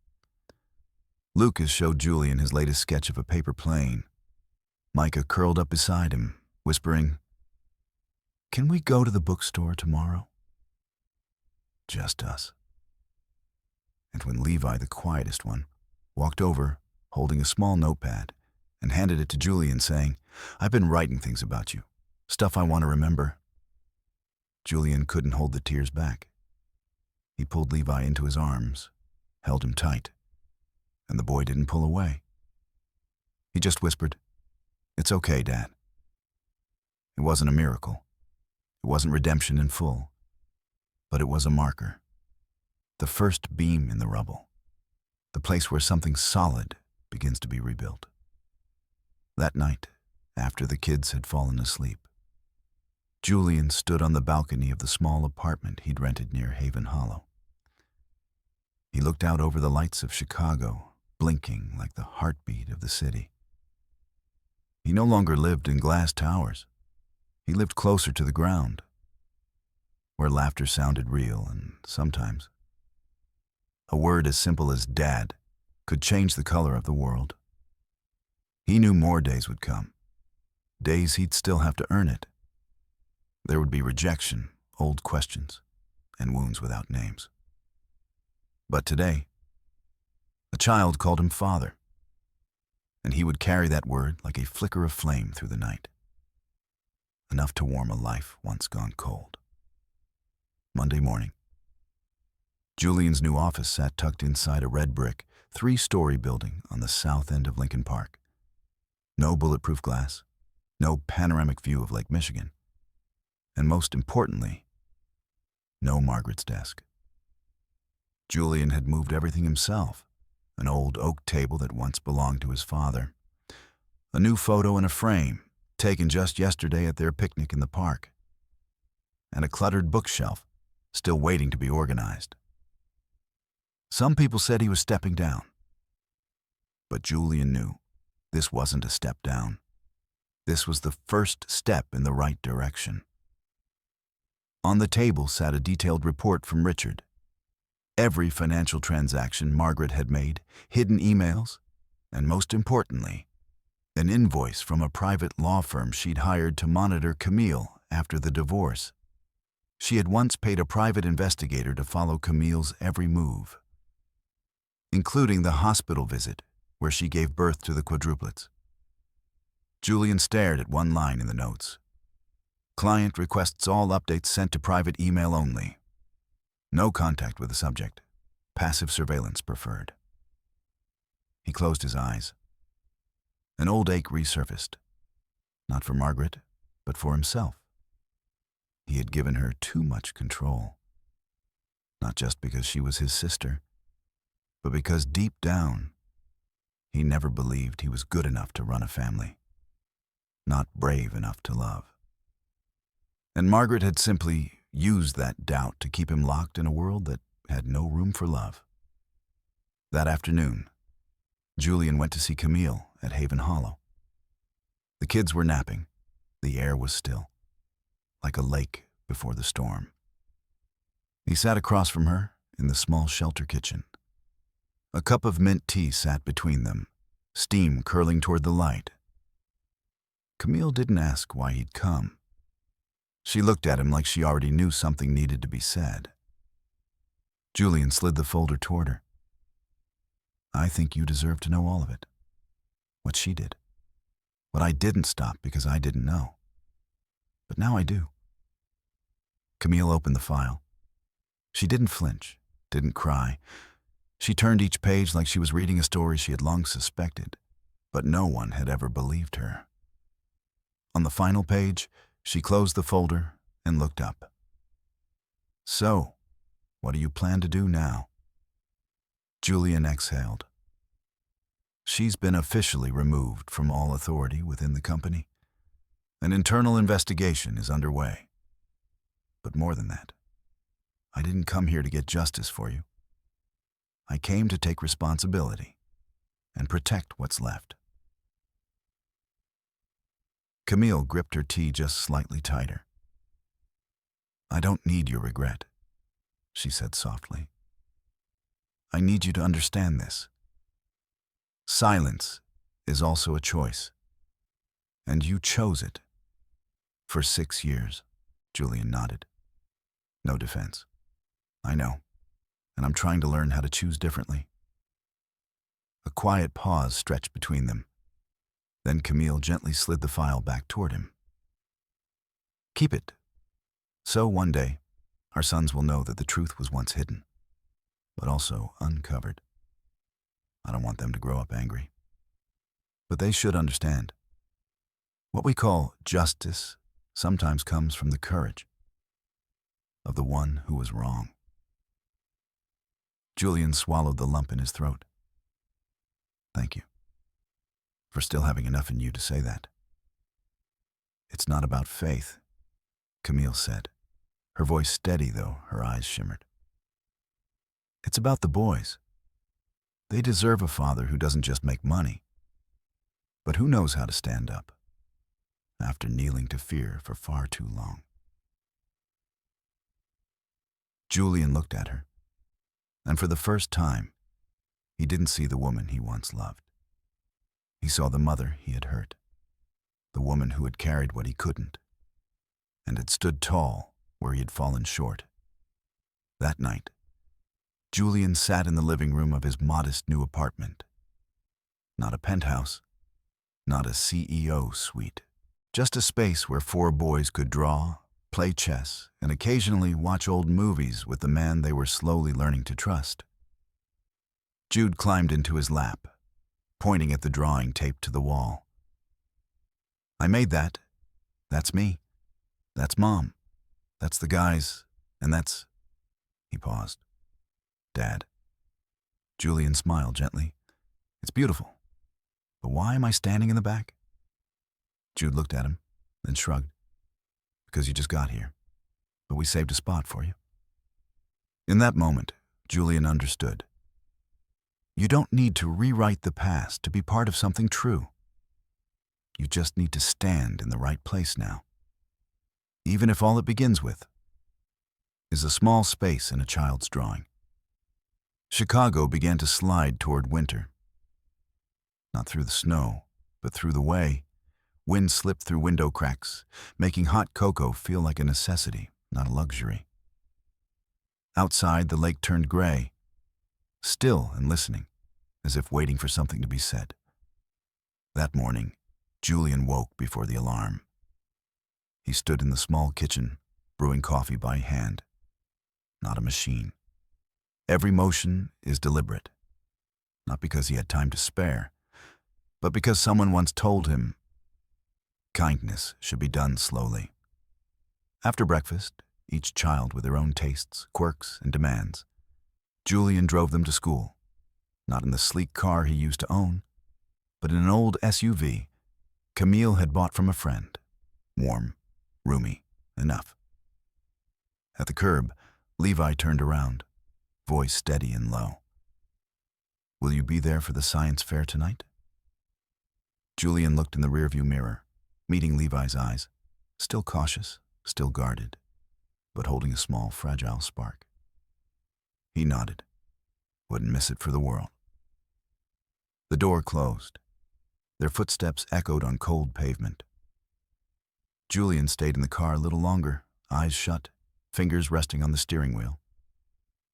Lucas showed Julian his latest sketch of a paper plane. Micah curled up beside him, whispering, "Can we go to the bookstore tomorrow?" Just us. And when Levi, the quietest one, walked over, holding a small notepad, and handed it to Julian, saying, "I've been writing things about you, stuff I want to remember." Julian couldn't hold the tears back. He pulled Levi into his arms, held him tight, and the boy didn't pull away. He just whispered, "It's okay, Dad." It wasn't a miracle. It wasn't redemption in full, but it was a marker. The first beam in the rubble. The place where something solid begins to be rebuilt. That night, after the kids had fallen asleep, Julian stood on the balcony of the small apartment he'd rented near Haven Hollow. He looked out over the lights of Chicago, blinking like the heartbeat of the city. He no longer lived in glass towers. He lived closer to the ground, where laughter sounded real, and sometimes a word as simple as "Dad" could change the color of the world. He knew more days would come, days he'd still have to earn it. There would be rejection, old questions, and wounds without names. But today, a child called him father, and he would carry that word like a flicker of flame through the night, enough to warm a life once gone cold. Monday morning. Julian's new office sat tucked inside a red brick, 3-story building on the south end of Lincoln Park. No bulletproof glass, no panoramic view of Lake Michigan, and most importantly, no Margaret's desk. Julian had moved everything himself, an old oak table that once belonged to his father, a new photo in a frame taken just yesterday at their picnic in the park, and a cluttered bookshelf still waiting to be organized. Some people said he was stepping down, but Julian knew this wasn't a step down. This was the first step in the right direction. On the table sat a detailed report from Richard. Every financial transaction Margaret had made, hidden emails, and most importantly, an invoice from a private law firm she'd hired to monitor Camille after the divorce. She had once paid a private investigator to follow Camille's every move, including the hospital visit where she gave birth to the quadruplets. Julian stared at one line in the notes. Client requests all updates sent to private email only. No contact with the subject. Passive surveillance preferred. He closed his eyes. An old ache resurfaced. Not for Margaret, but for himself. He had given her too much control. Not just because she was his sister, but because deep down, he never believed he was good enough to run a family. Not brave enough to love. And Margaret had simply used that doubt to keep him locked in a world that had no room for love. That afternoon, Julian went to see Camille at Haven Hollow. The kids were napping. The air was still, like a lake before the storm. He sat across from her in the small shelter kitchen. A cup of mint tea sat between them, steam curling toward the light. Camille didn't ask why he'd come. She looked at him like she already knew something needed to be said. Julian slid the folder toward her. "I think you deserve to know all of it. What she did. What I didn't stop because I didn't know. But now I do." Camille opened the file. She didn't flinch, didn't cry. She turned each page like she was reading a story she had long suspected, but no one had ever believed her. On the final page, she closed the folder and looked up. "So, what do you plan to do now?" Julian exhaled. She's been officially removed from all authority within the company. An internal investigation is underway. But more than that, I didn't come here to get justice for you. I came to take responsibility and protect what's left. Camille gripped her tea just slightly tighter. "I don't need your regret. she said softly. I need you to understand this. Silence is also a choice, and you chose it. For 6 years, Julian nodded. No defense. I know, and I'm trying to learn how to choose differently. A quiet pause stretched between them. Then Camille gently slid the file back toward him. Keep it. So one day, our sons will know that the truth was once hidden, but also uncovered. I don't want them to grow up angry. But they should understand. What we call justice sometimes comes from the courage of the one who was wrong. Julian swallowed the lump in his throat. Thank you for still having enough in you to say that. It's not about faith, Camille said, her voice steady though her eyes shimmered. It's about the boys. They deserve a father who doesn't just make money, but who knows how to stand up after kneeling to fear for far too long. Julian looked at her, and for the first time, he didn't see the woman he once loved. He saw the mother he had hurt, the woman who had carried what he couldn't, and had stood tall where he had fallen short. That night, Julian sat in the living room of his modest new apartment. Not a penthouse, not a CEO suite, just a space where 4 boys could draw, play chess, and occasionally watch old movies with the man they were slowly learning to trust. Jude climbed into his lap, pointing at the drawing taped to the wall. I made that. That's me. That's Mom. That's the guys. And that's... He paused. Dad. Julian smiled gently. It's beautiful. But why am I standing in the back? Jude looked at him, then shrugged. Because you just got here. But we saved a spot for you. In that moment, Julian understood. You don't need to rewrite the past to be part of something true. You just need to stand in the right place now. Even if all it begins with is a small space in a child's drawing. Chicago began to slide toward winter. Not through the snow, but through the way. Wind slipped through window cracks, making hot cocoa feel like a necessity, not a luxury. Outside, the lake turned gray, still and listening, as if waiting for something to be said. That morning, Julian woke before the alarm. He stood in the small kitchen, brewing coffee by hand, not a machine. Every motion is deliberate, not because he had time to spare, but because someone once told him kindness should be done slowly. After breakfast, each child with their own tastes, quirks, and demands, Julian drove them to school, not in the sleek car he used to own, but in an old SUV Camille had bought from a friend. Warm, roomy, enough. At the curb, Levi turned around, voice steady and low. Will you be there for the science fair tonight? Julian looked in the rearview mirror, meeting Levi's eyes, still cautious, still guarded, but holding a small, fragile spark. He nodded. Wouldn't miss it for the world. The door closed. Their footsteps echoed on cold pavement. Julian stayed in the car a little longer, eyes shut, fingers resting on the steering wheel.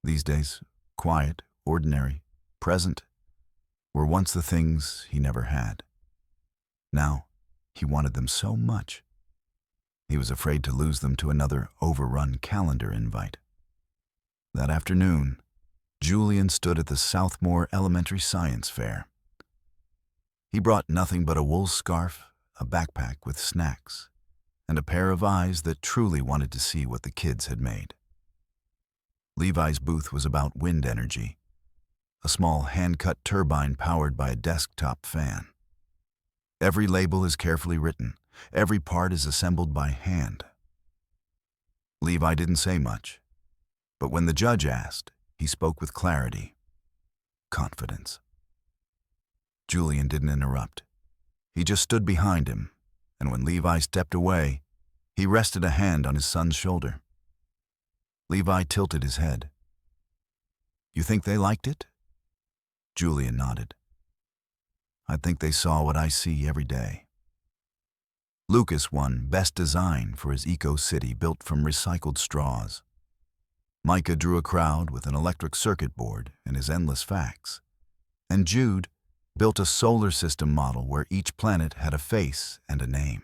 These days, quiet, ordinary, present, were once the things he never had. Now, he wanted them so much. He was afraid to lose them to another overrun calendar invite. That afternoon, Julian stood at the Southmore Elementary Science Fair. He brought nothing but a wool scarf, a backpack with snacks, and a pair of eyes that truly wanted to see what the kids had made. Levi's booth was about wind energy, a small hand-cut turbine powered by a desktop fan. Every label is carefully written. Every part is assembled by hand. Levi didn't say much, but when the judge asked, he spoke with clarity, confidence. Julian didn't interrupt. He just stood behind him, and when Levi stepped away, he rested a hand on his son's shoulder. Levi tilted his head. You think they liked it? Julian nodded. I think they saw what I see every day. Lucas won Best Design for his eco-city built from recycled straws. Micah drew a crowd with an electric circuit board and his endless facts. And Jude built a solar system model where each planet had a face and a name.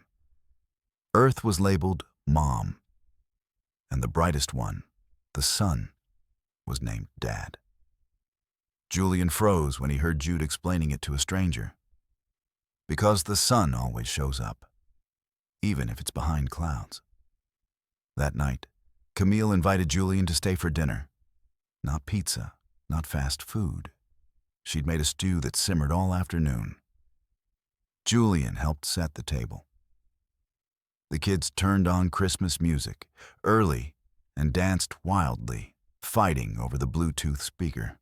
Earth was labeled Mom, and the brightest one, the sun, was named Dad. Julian froze when he heard Jude explaining it to a stranger. Because the sun always shows up, even if it's behind clouds. That night, Camille invited Julian to stay for dinner. Not pizza, not fast food. She'd made a stew that simmered all afternoon. Julian helped set the table. The kids turned on Christmas music early and danced wildly, fighting over the Bluetooth speaker.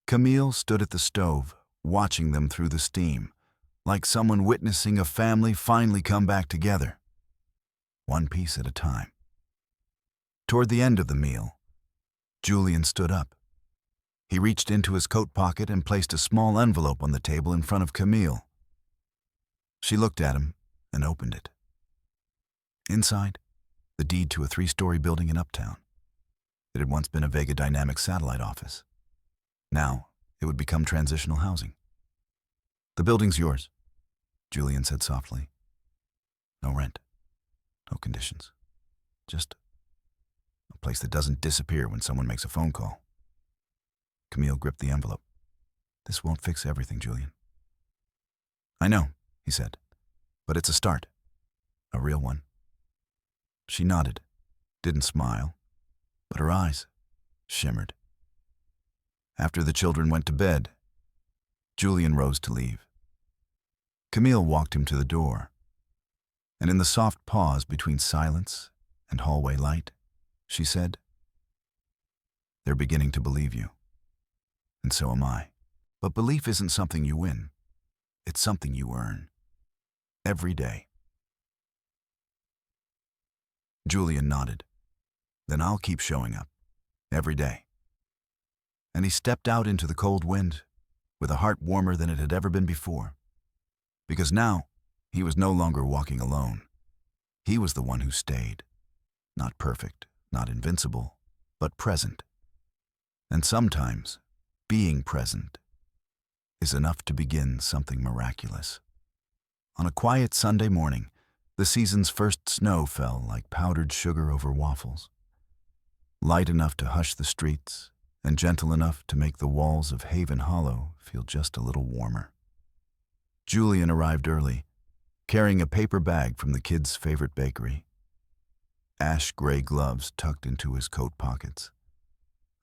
Camille stood at the stove, watching them through the steam, like someone witnessing a family finally come back together, one piece at a time. Toward the end of the meal, Julian stood up. He reached into his coat pocket and placed a small envelope on the table in front of Camille. She looked at him and opened it. Inside, the deed to a 3-story building in Uptown. It had once been a Vega Dynamics satellite office. Now, it would become transitional housing. The building's yours, Julian said softly. No rent, no conditions. Just a place that doesn't disappear when someone makes a phone call. Camille gripped the envelope. This won't fix everything, Julian. I know, he said, but it's a start. A real one. She nodded, didn't smile, but her eyes shimmered. After the children went to bed, Julian rose to leave. Camille walked him to the door, and in the soft pause between silence and hallway light, she said, They're beginning to believe you. And so am I. But belief isn't something you win. It's something you earn. Every day. Julian nodded. Then I'll keep showing up. Every day. And he stepped out into the cold wind with a heart warmer than it had ever been before. Because now, he was no longer walking alone. He was the one who stayed. Not perfect, not invincible, but present. And sometimes, being present is enough to begin something miraculous. On a quiet Sunday morning, the season's first snow fell like powdered sugar over waffles. Light enough to hush the streets, and gentle enough to make the walls of Haven Hollow feel just a little warmer. Julian arrived early, carrying a paper bag from the kids' favorite bakery. Ash-gray gloves tucked into his coat pockets.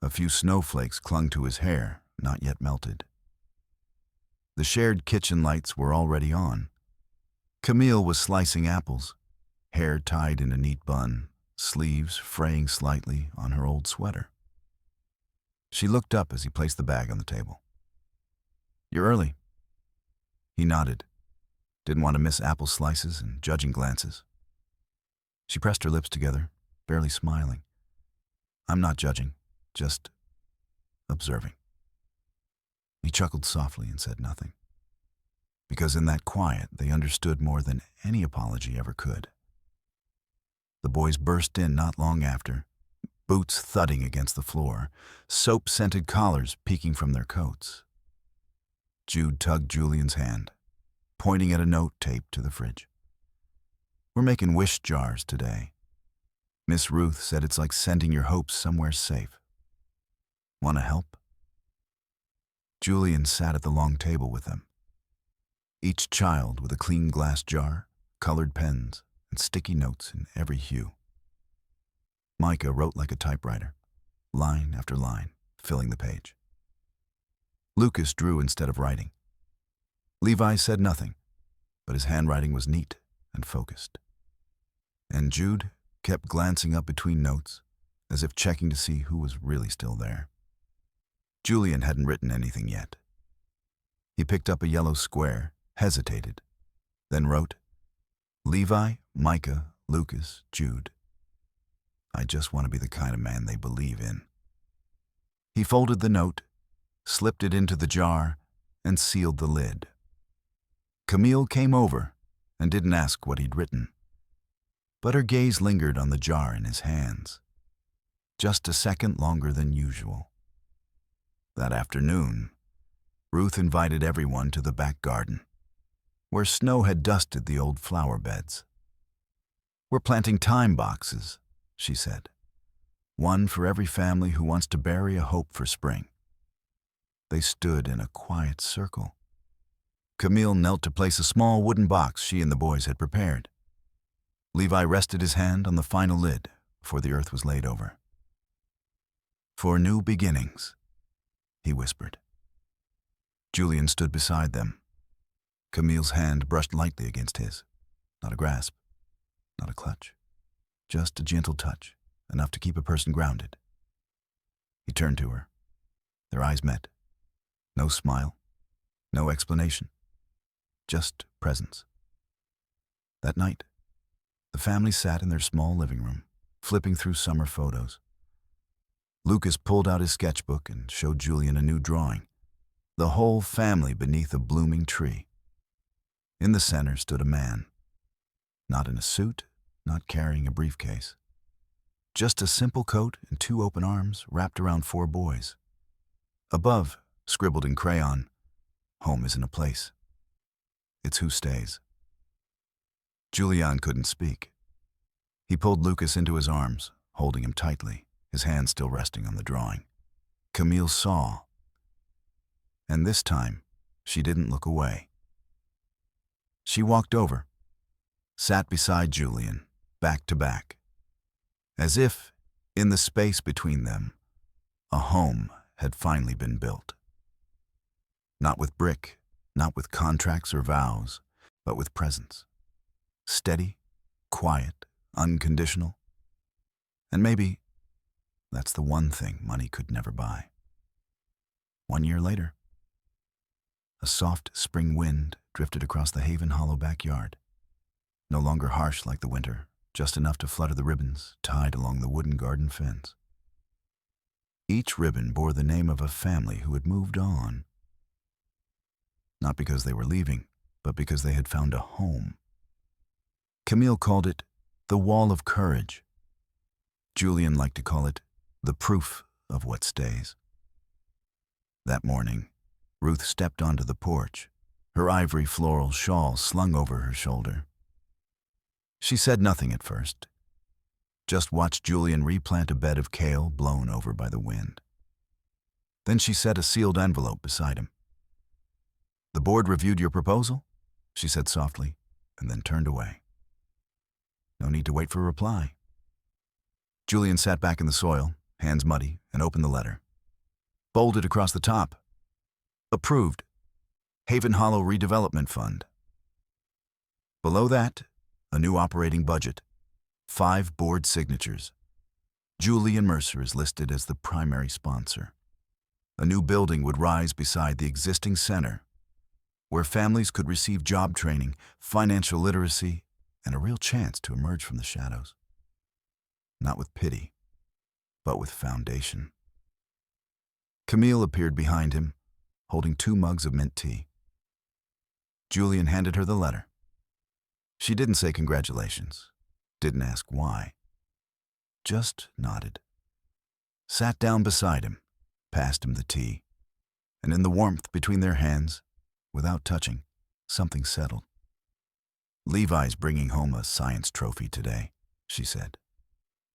A few snowflakes clung to his hair, not yet melted. The shared kitchen lights were already on. Camille was slicing apples, hair tied in a neat bun, sleeves fraying slightly on her old sweater. She looked up as he placed the bag on the table. You're early. He nodded, didn't want to miss apple slices and judging glances. She pressed her lips together, barely smiling. I'm not judging, just observing. He chuckled softly and said nothing. Because in that quiet, they understood more than any apology ever could. The boys burst in not long after, boots thudding against the floor, soap-scented collars peeking from their coats. Jude tugged Julian's hand, pointing at a note taped to the fridge. We're making wish jars today. Miss Ruth said it's like sending your hopes somewhere safe. Want to help? Julian sat at the long table with them. Each child with a clean glass jar, colored pens, and sticky notes in every hue. Micah wrote like a typewriter, line after line, filling the page. Lucas drew instead of writing. Levi said nothing, but his handwriting was neat and focused. And Jude kept glancing up between notes, as if checking to see who was really still there. Julian hadn't written anything yet. He picked up a yellow square, hesitated, then wrote, Levi, Micah, Lucas, Jude. I just want to be the kind of man they believe in." He folded the note, slipped it into the jar, and sealed the lid. Camille came over and didn't ask what he'd written, but her gaze lingered on the jar in his hands, just a second longer than usual. That afternoon, Ruth invited everyone to the back garden, where snow had dusted the old flower beds. "We're planting time boxes," she said. "One for every family who wants to bury a hope for spring." They stood in a quiet circle. Camille knelt to place a small wooden box she and the boys had prepared. Levi rested his hand on the final lid before the earth was laid over. "For new beginnings," he whispered. Julian stood beside them. Camille's hand brushed lightly against his. Not a grasp, not a clutch, just a gentle touch, enough to keep a person grounded. He turned to her. Their eyes met. No smile, no explanation, just presence. That night, the family sat in their small living room, flipping through summer photos. Lucas pulled out his sketchbook and showed Julian a new drawing. The whole family beneath a blooming tree. In the center stood a man. Not in a suit, not carrying a briefcase. Just a simple coat and 2 open arms wrapped around 4 boys. Above, scribbled in crayon, "Home isn't a place. It's who stays." Julian couldn't speak. He pulled Lucas into his arms, holding him tightly, his hand still resting on the drawing. Camille saw. And this time, she didn't look away. She walked over, sat beside Julian, back to back, as if, in the space between them, a home had finally been built. Not with brick, not with contracts or vows, but with presence. Steady, quiet, unconditional. And maybe that's the one thing money could never buy. 1 year later, a soft spring wind drifted across the Haven Hollow backyard. No longer harsh like the winter, just enough to flutter the ribbons tied along the wooden garden fence. Each ribbon bore the name of a family who had moved on. Not because they were leaving, but because they had found a home. Camille called it the Wall of Courage. Julian liked to call it the proof of what stays. That morning, Ruth stepped onto the porch, her ivory floral shawl slung over her shoulder. She said nothing at first, just watched Julian replant a bed of kale blown over by the wind. Then she set a sealed envelope beside him. "The board reviewed your proposal?" she said softly, and then turned away. No need to wait for a reply. Julian sat back in the soil, hands muddy, and opened the letter. Bolded across the top, "Approved. Haven Hollow Redevelopment Fund." Below that, a new operating budget, 5 board signatures. Julian Mercer is listed as the primary sponsor. A new building would rise beside the existing center, where families could receive job training, financial literacy, and a real chance to emerge from the shadows. Not with pity, but with foundation. Camille appeared behind him, holding 2 mugs of mint tea. Julian handed her the letter. She didn't say congratulations, didn't ask why, just nodded. Sat down beside him, passed him the tea, and in the warmth between their hands, without touching, something settled. "Levi's bringing home a science trophy today," she said.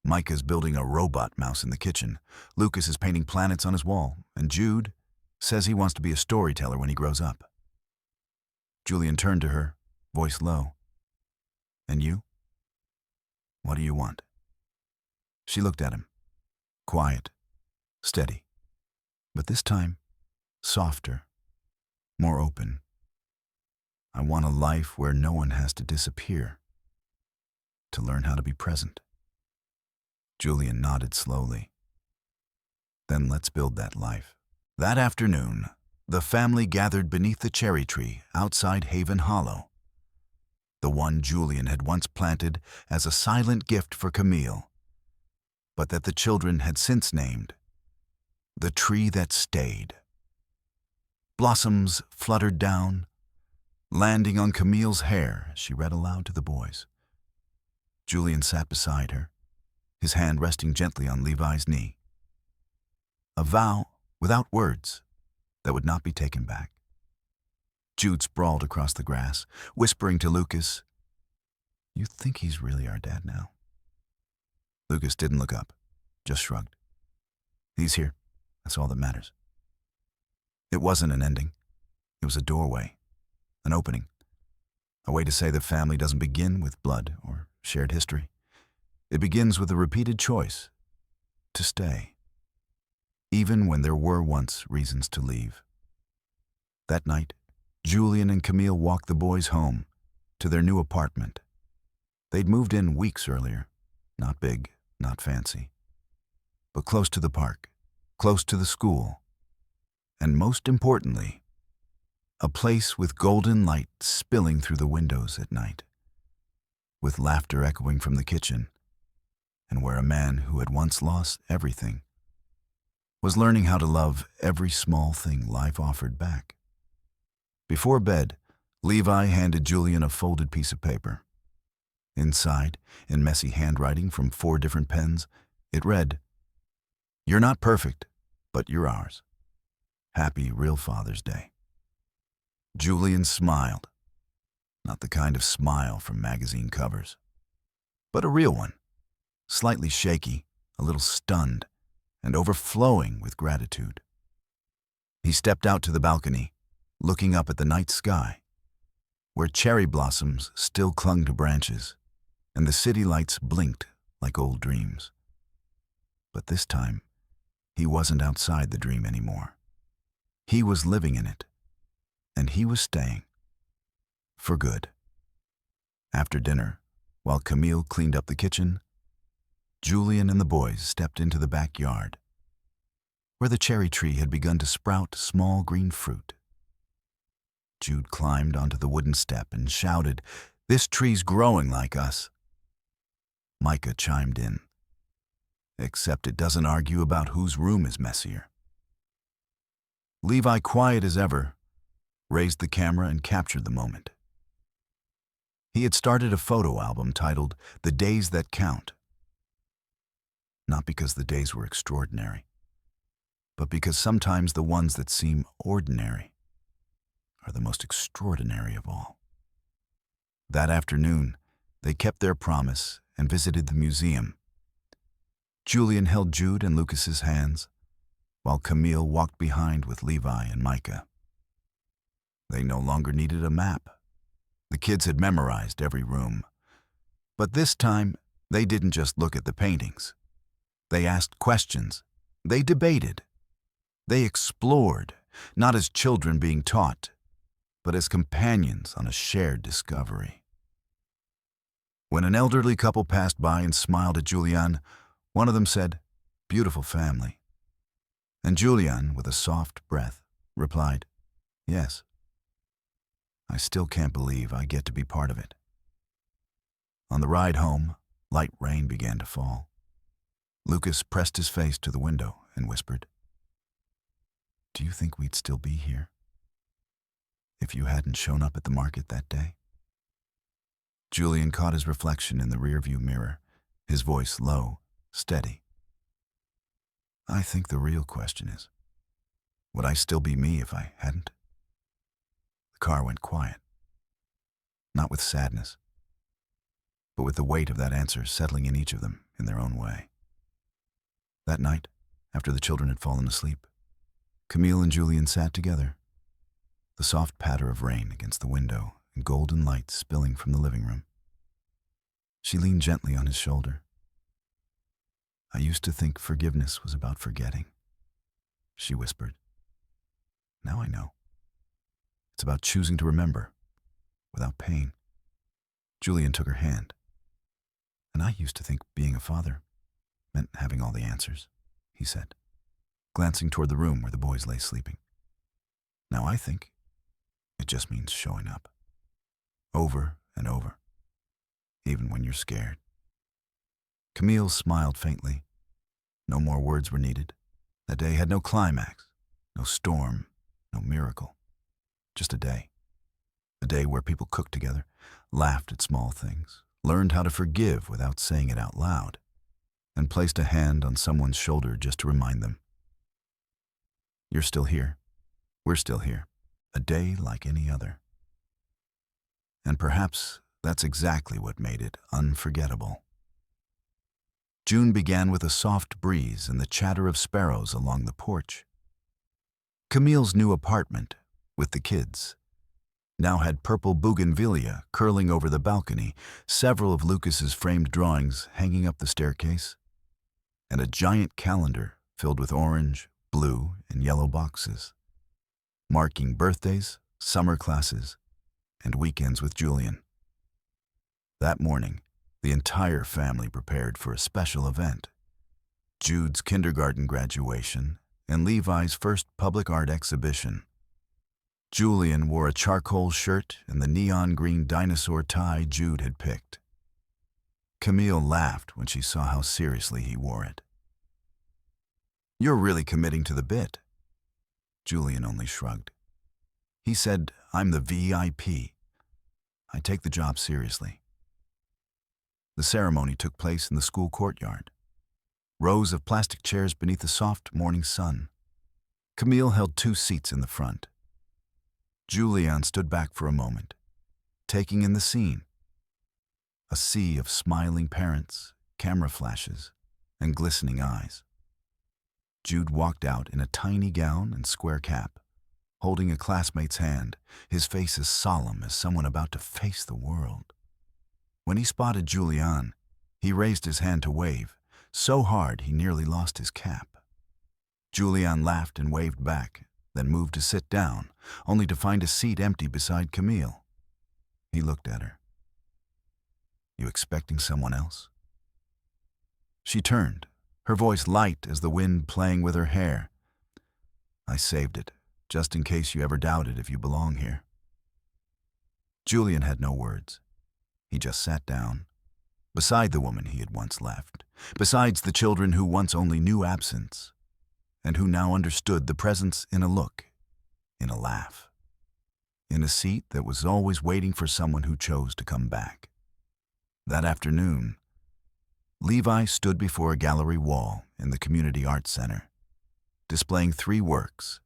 "Micah's building a robot mouse in the kitchen. Lucas is painting planets on his wall, and Jude says he wants to be a storyteller when he grows up." Julian turned to her, voice low. "And you? What do you want?" She looked at him, quiet, steady, but this time, softer, more open. "I want a life where no one has to disappear, to learn how to be present." Julian nodded slowly. "Then let's build that life." That afternoon, the family gathered beneath the cherry tree outside Haven Hollow, the one Julian had once planted as a silent gift for Camille. but that the children had since named the tree that stayed. Blossoms fluttered down, landing on Camille's hair as she read aloud to the boys. Julian sat beside her, his hand resting gently on Levi's knee. A vow, without words, that would not be taken back. Jude sprawled across the grass, whispering to Lucas, "You think he's really our dad now?" Lucas didn't look up, just shrugged. "He's here. That's all that matters." It wasn't an ending. It was a doorway, an opening, a way to say that family doesn't begin with blood or shared history. It begins with a repeated choice to stay, even when there were once reasons to leave. That night, Julian and Camille walked the boys home to their new apartment. They'd moved in weeks earlier, not big, not fancy, but close to the park, close to the school, and most importantly, a place with golden light spilling through the windows at night, with laughter echoing from the kitchen, and where a man who had once lost everything was learning how to love every small thing life offered back. Before bed, Levi handed Julian a folded piece of paper. Inside, in messy handwriting from 4 different pens, it read, "You're not perfect, but you're ours. Happy Real Father's Day." Julian smiled, not the kind of smile from magazine covers, but a real one, slightly shaky, a little stunned, and overflowing with gratitude. He stepped out to the balcony, looking up at the night sky, where cherry blossoms still clung to branches, and the city lights blinked like old dreams. But this time, he wasn't outside the dream anymore. He was living in it, and he was staying. For good. After dinner, while Camille cleaned up the kitchen, Julian and the boys stepped into the backyard, where the cherry tree had begun to sprout small green fruit. Jude climbed onto the wooden step and shouted, "This tree's growing like us." Micah chimed in, "Except it doesn't argue about whose room is messier." Levi, quiet as ever, raised the camera and captured the moment. He had started a photo album titled "The Days That Count." Not because the days were extraordinary, but because sometimes the ones that seem ordinary are the most extraordinary of all. That afternoon, they kept their promise and visited the museum. Julian held Jude and Lucas's hands, while Camille walked behind with Levi and Micah. They no longer needed a map. The kids had memorized every room. But this time, they didn't just look at the paintings. They asked questions. They debated. They explored, not as children being taught, but as companions on a shared discovery. When an elderly couple passed by and smiled at Julian, one of them said, "Beautiful family." And Julian, with a soft breath, replied, "Yes. I still can't believe I get to be part of it." On the ride home, light rain began to fall. Lucas pressed his face to the window and whispered, "Do you think we'd still be here if you hadn't shown up at the market that day?" Julian caught his reflection in the rearview mirror, his voice low, steady. "I think the real question is, would I still be me if I hadn't?" The car went quiet, not with sadness, but with the weight of that answer settling in each of them in their own way. That night, after the children had fallen asleep, Camille and Julian sat together, the soft patter of rain against the window and golden light spilling from the living room. She leaned gently on his shoulder. "I used to think forgiveness was about forgetting," she whispered. "Now I know. It's about choosing to remember, without pain." Julian took her hand. "And I used to think being a father meant having all the answers," he said, glancing toward the room where the boys lay sleeping. "Now I think it just means showing up, over and over, even when you're scared." Camille smiled faintly, No more words were needed. That day had no climax, no storm, no miracle. Just a day. A day where people cooked together, laughed at small things, learned how to forgive without saying it out loud, and placed a hand on someone's shoulder just to remind them, "You're still here. We're still here. A day like any other." And perhaps that's exactly what made it unforgettable. June began with a soft breeze and the chatter of sparrows along the porch. Camille's new apartment, with the kids, now had purple bougainvillea curling over the balcony, several of Lucas's framed drawings hanging up the staircase, and a giant calendar filled with orange, blue, and yellow boxes, marking birthdays, summer classes, and weekends with Julian. That morning, the entire family prepared for a special event: Jude's kindergarten graduation and Levi's first public art exhibition. Julian wore a charcoal shirt and the neon green dinosaur tie Jude had picked. Camille laughed when she saw how seriously he wore it. "You're really committing to the bit." Julian only shrugged. He said, "I'm the VIP. I take the job seriously." The ceremony took place in the school courtyard. Rows of plastic chairs beneath the soft morning sun. Camille held 2 seats in the front. Julian stood back for a moment, taking in the scene. A sea of smiling parents, camera flashes, and glistening eyes. Jude walked out in a tiny gown and square cap, holding a classmate's hand, his face as solemn as someone about to face the world. When he spotted Julian, he raised his hand to wave, so hard he nearly lost his cap. Julian laughed and waved back, then moved to sit down, only to find a seat empty beside Camille. He looked at her. "You expecting someone else?" She turned, her voice light as the wind playing with her hair. "I saved it, just in case you ever doubted if you belong here." Julian had no words. He just sat down, beside the woman he had once left, besides the children who once only knew absence, and who now understood the presence in a look, in a laugh, in a seat that was always waiting for someone who chose to come back. That afternoon, Levi stood before a gallery wall in the Community Arts Center, displaying 3 works: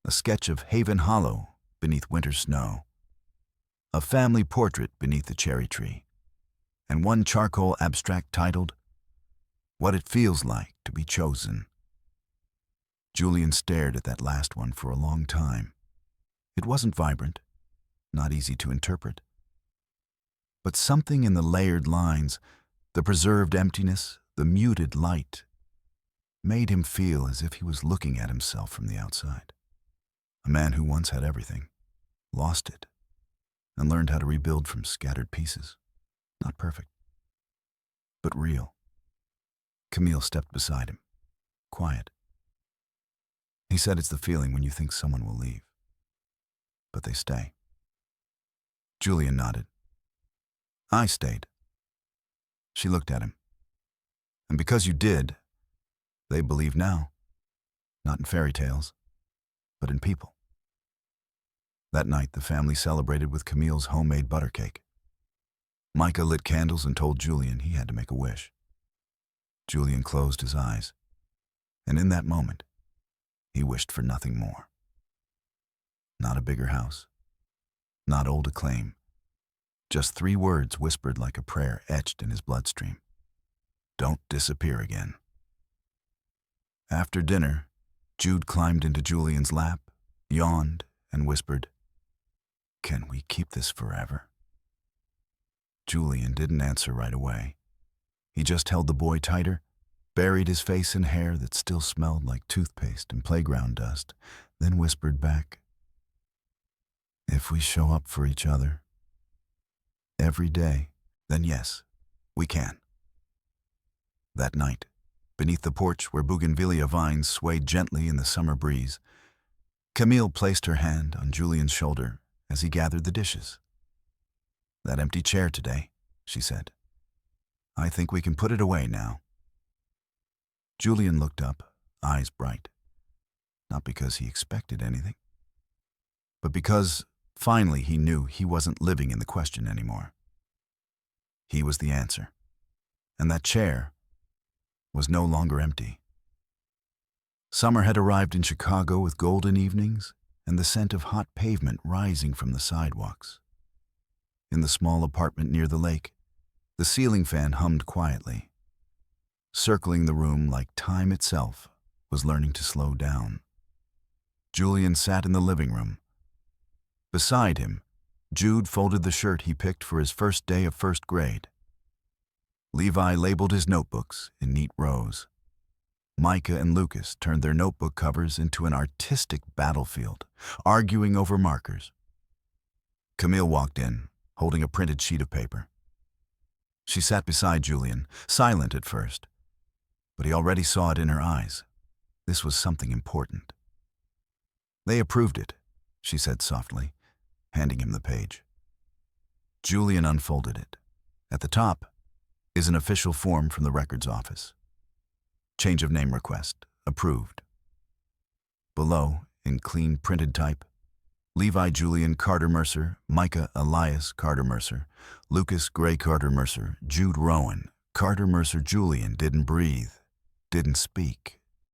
a sketch of Haven Hollow beneath winter snow, a family portrait beneath the cherry tree, and 1 charcoal abstract titled, "What It Feels Like to Be Chosen." Julian stared at that last one for a long time. It wasn't vibrant, not easy to interpret. But something in the layered lines, the preserved emptiness, the muted light, made him feel as if he was looking at himself from the outside. A man who once had everything, lost it, and learned how to rebuild from scattered pieces. Not perfect, but real. Camille stepped beside him, quiet. He said, "It's the feeling when you think someone will leave, but they stay." Julian nodded. "I stayed." She looked at him. "And because you did, they believe now, not in fairy tales, but in people." That night, the family celebrated with Camille's homemade butter cake. Micah lit candles and told Julian he had to make a wish. Julian closed his eyes, and in that moment, he wished for nothing more. Not a bigger house, not old acclaim, just 3 words whispered like a prayer etched in his bloodstream: "Don't disappear again." After dinner, Jude climbed into Julian's lap, yawned, and whispered, "Can we keep this forever?" Julian didn't answer right away. He just held the boy tighter, buried his face in hair that still smelled like toothpaste and playground dust, then whispered back, "If we show up for each other every day, then yes, we can." That night, beneath the porch where bougainvillea vines swayed gently in the summer breeze, Camille placed her hand on Julian's shoulder as he gathered the dishes. "That empty chair today," she said. "I think we can put it away now." Julian looked up, eyes bright, not because he expected anything, but because finally he knew he wasn't living in the question anymore. He was the answer, and that chair was no longer empty. Summer had arrived in Chicago with golden evenings and the scent of hot pavement rising from the sidewalks. In the small apartment near the lake, the ceiling fan hummed quietly. Circling the room like time itself was learning to slow down. Julian sat in the living room. Beside him, Jude folded the shirt he picked for his first day of first grade. Levi labeled his notebooks in neat rows. Micah and Lucas turned their notebook covers into an artistic battlefield, arguing over markers. Camille walked in, holding a printed sheet of paper. She sat beside Julian, silent at first, but he already saw it in her eyes. This was something important. "They approved it," she said softly, handing him the page. Julian unfolded it. At the top is an official form from the records office. Change of name request, approved. Below, in clean printed type, Levi Julian Carter Mercer, Micah Elias Carter Mercer, Lucas Gray Carter Mercer, Jude Rowan, Carter Mercer Julian didn't breathe, didn't speak,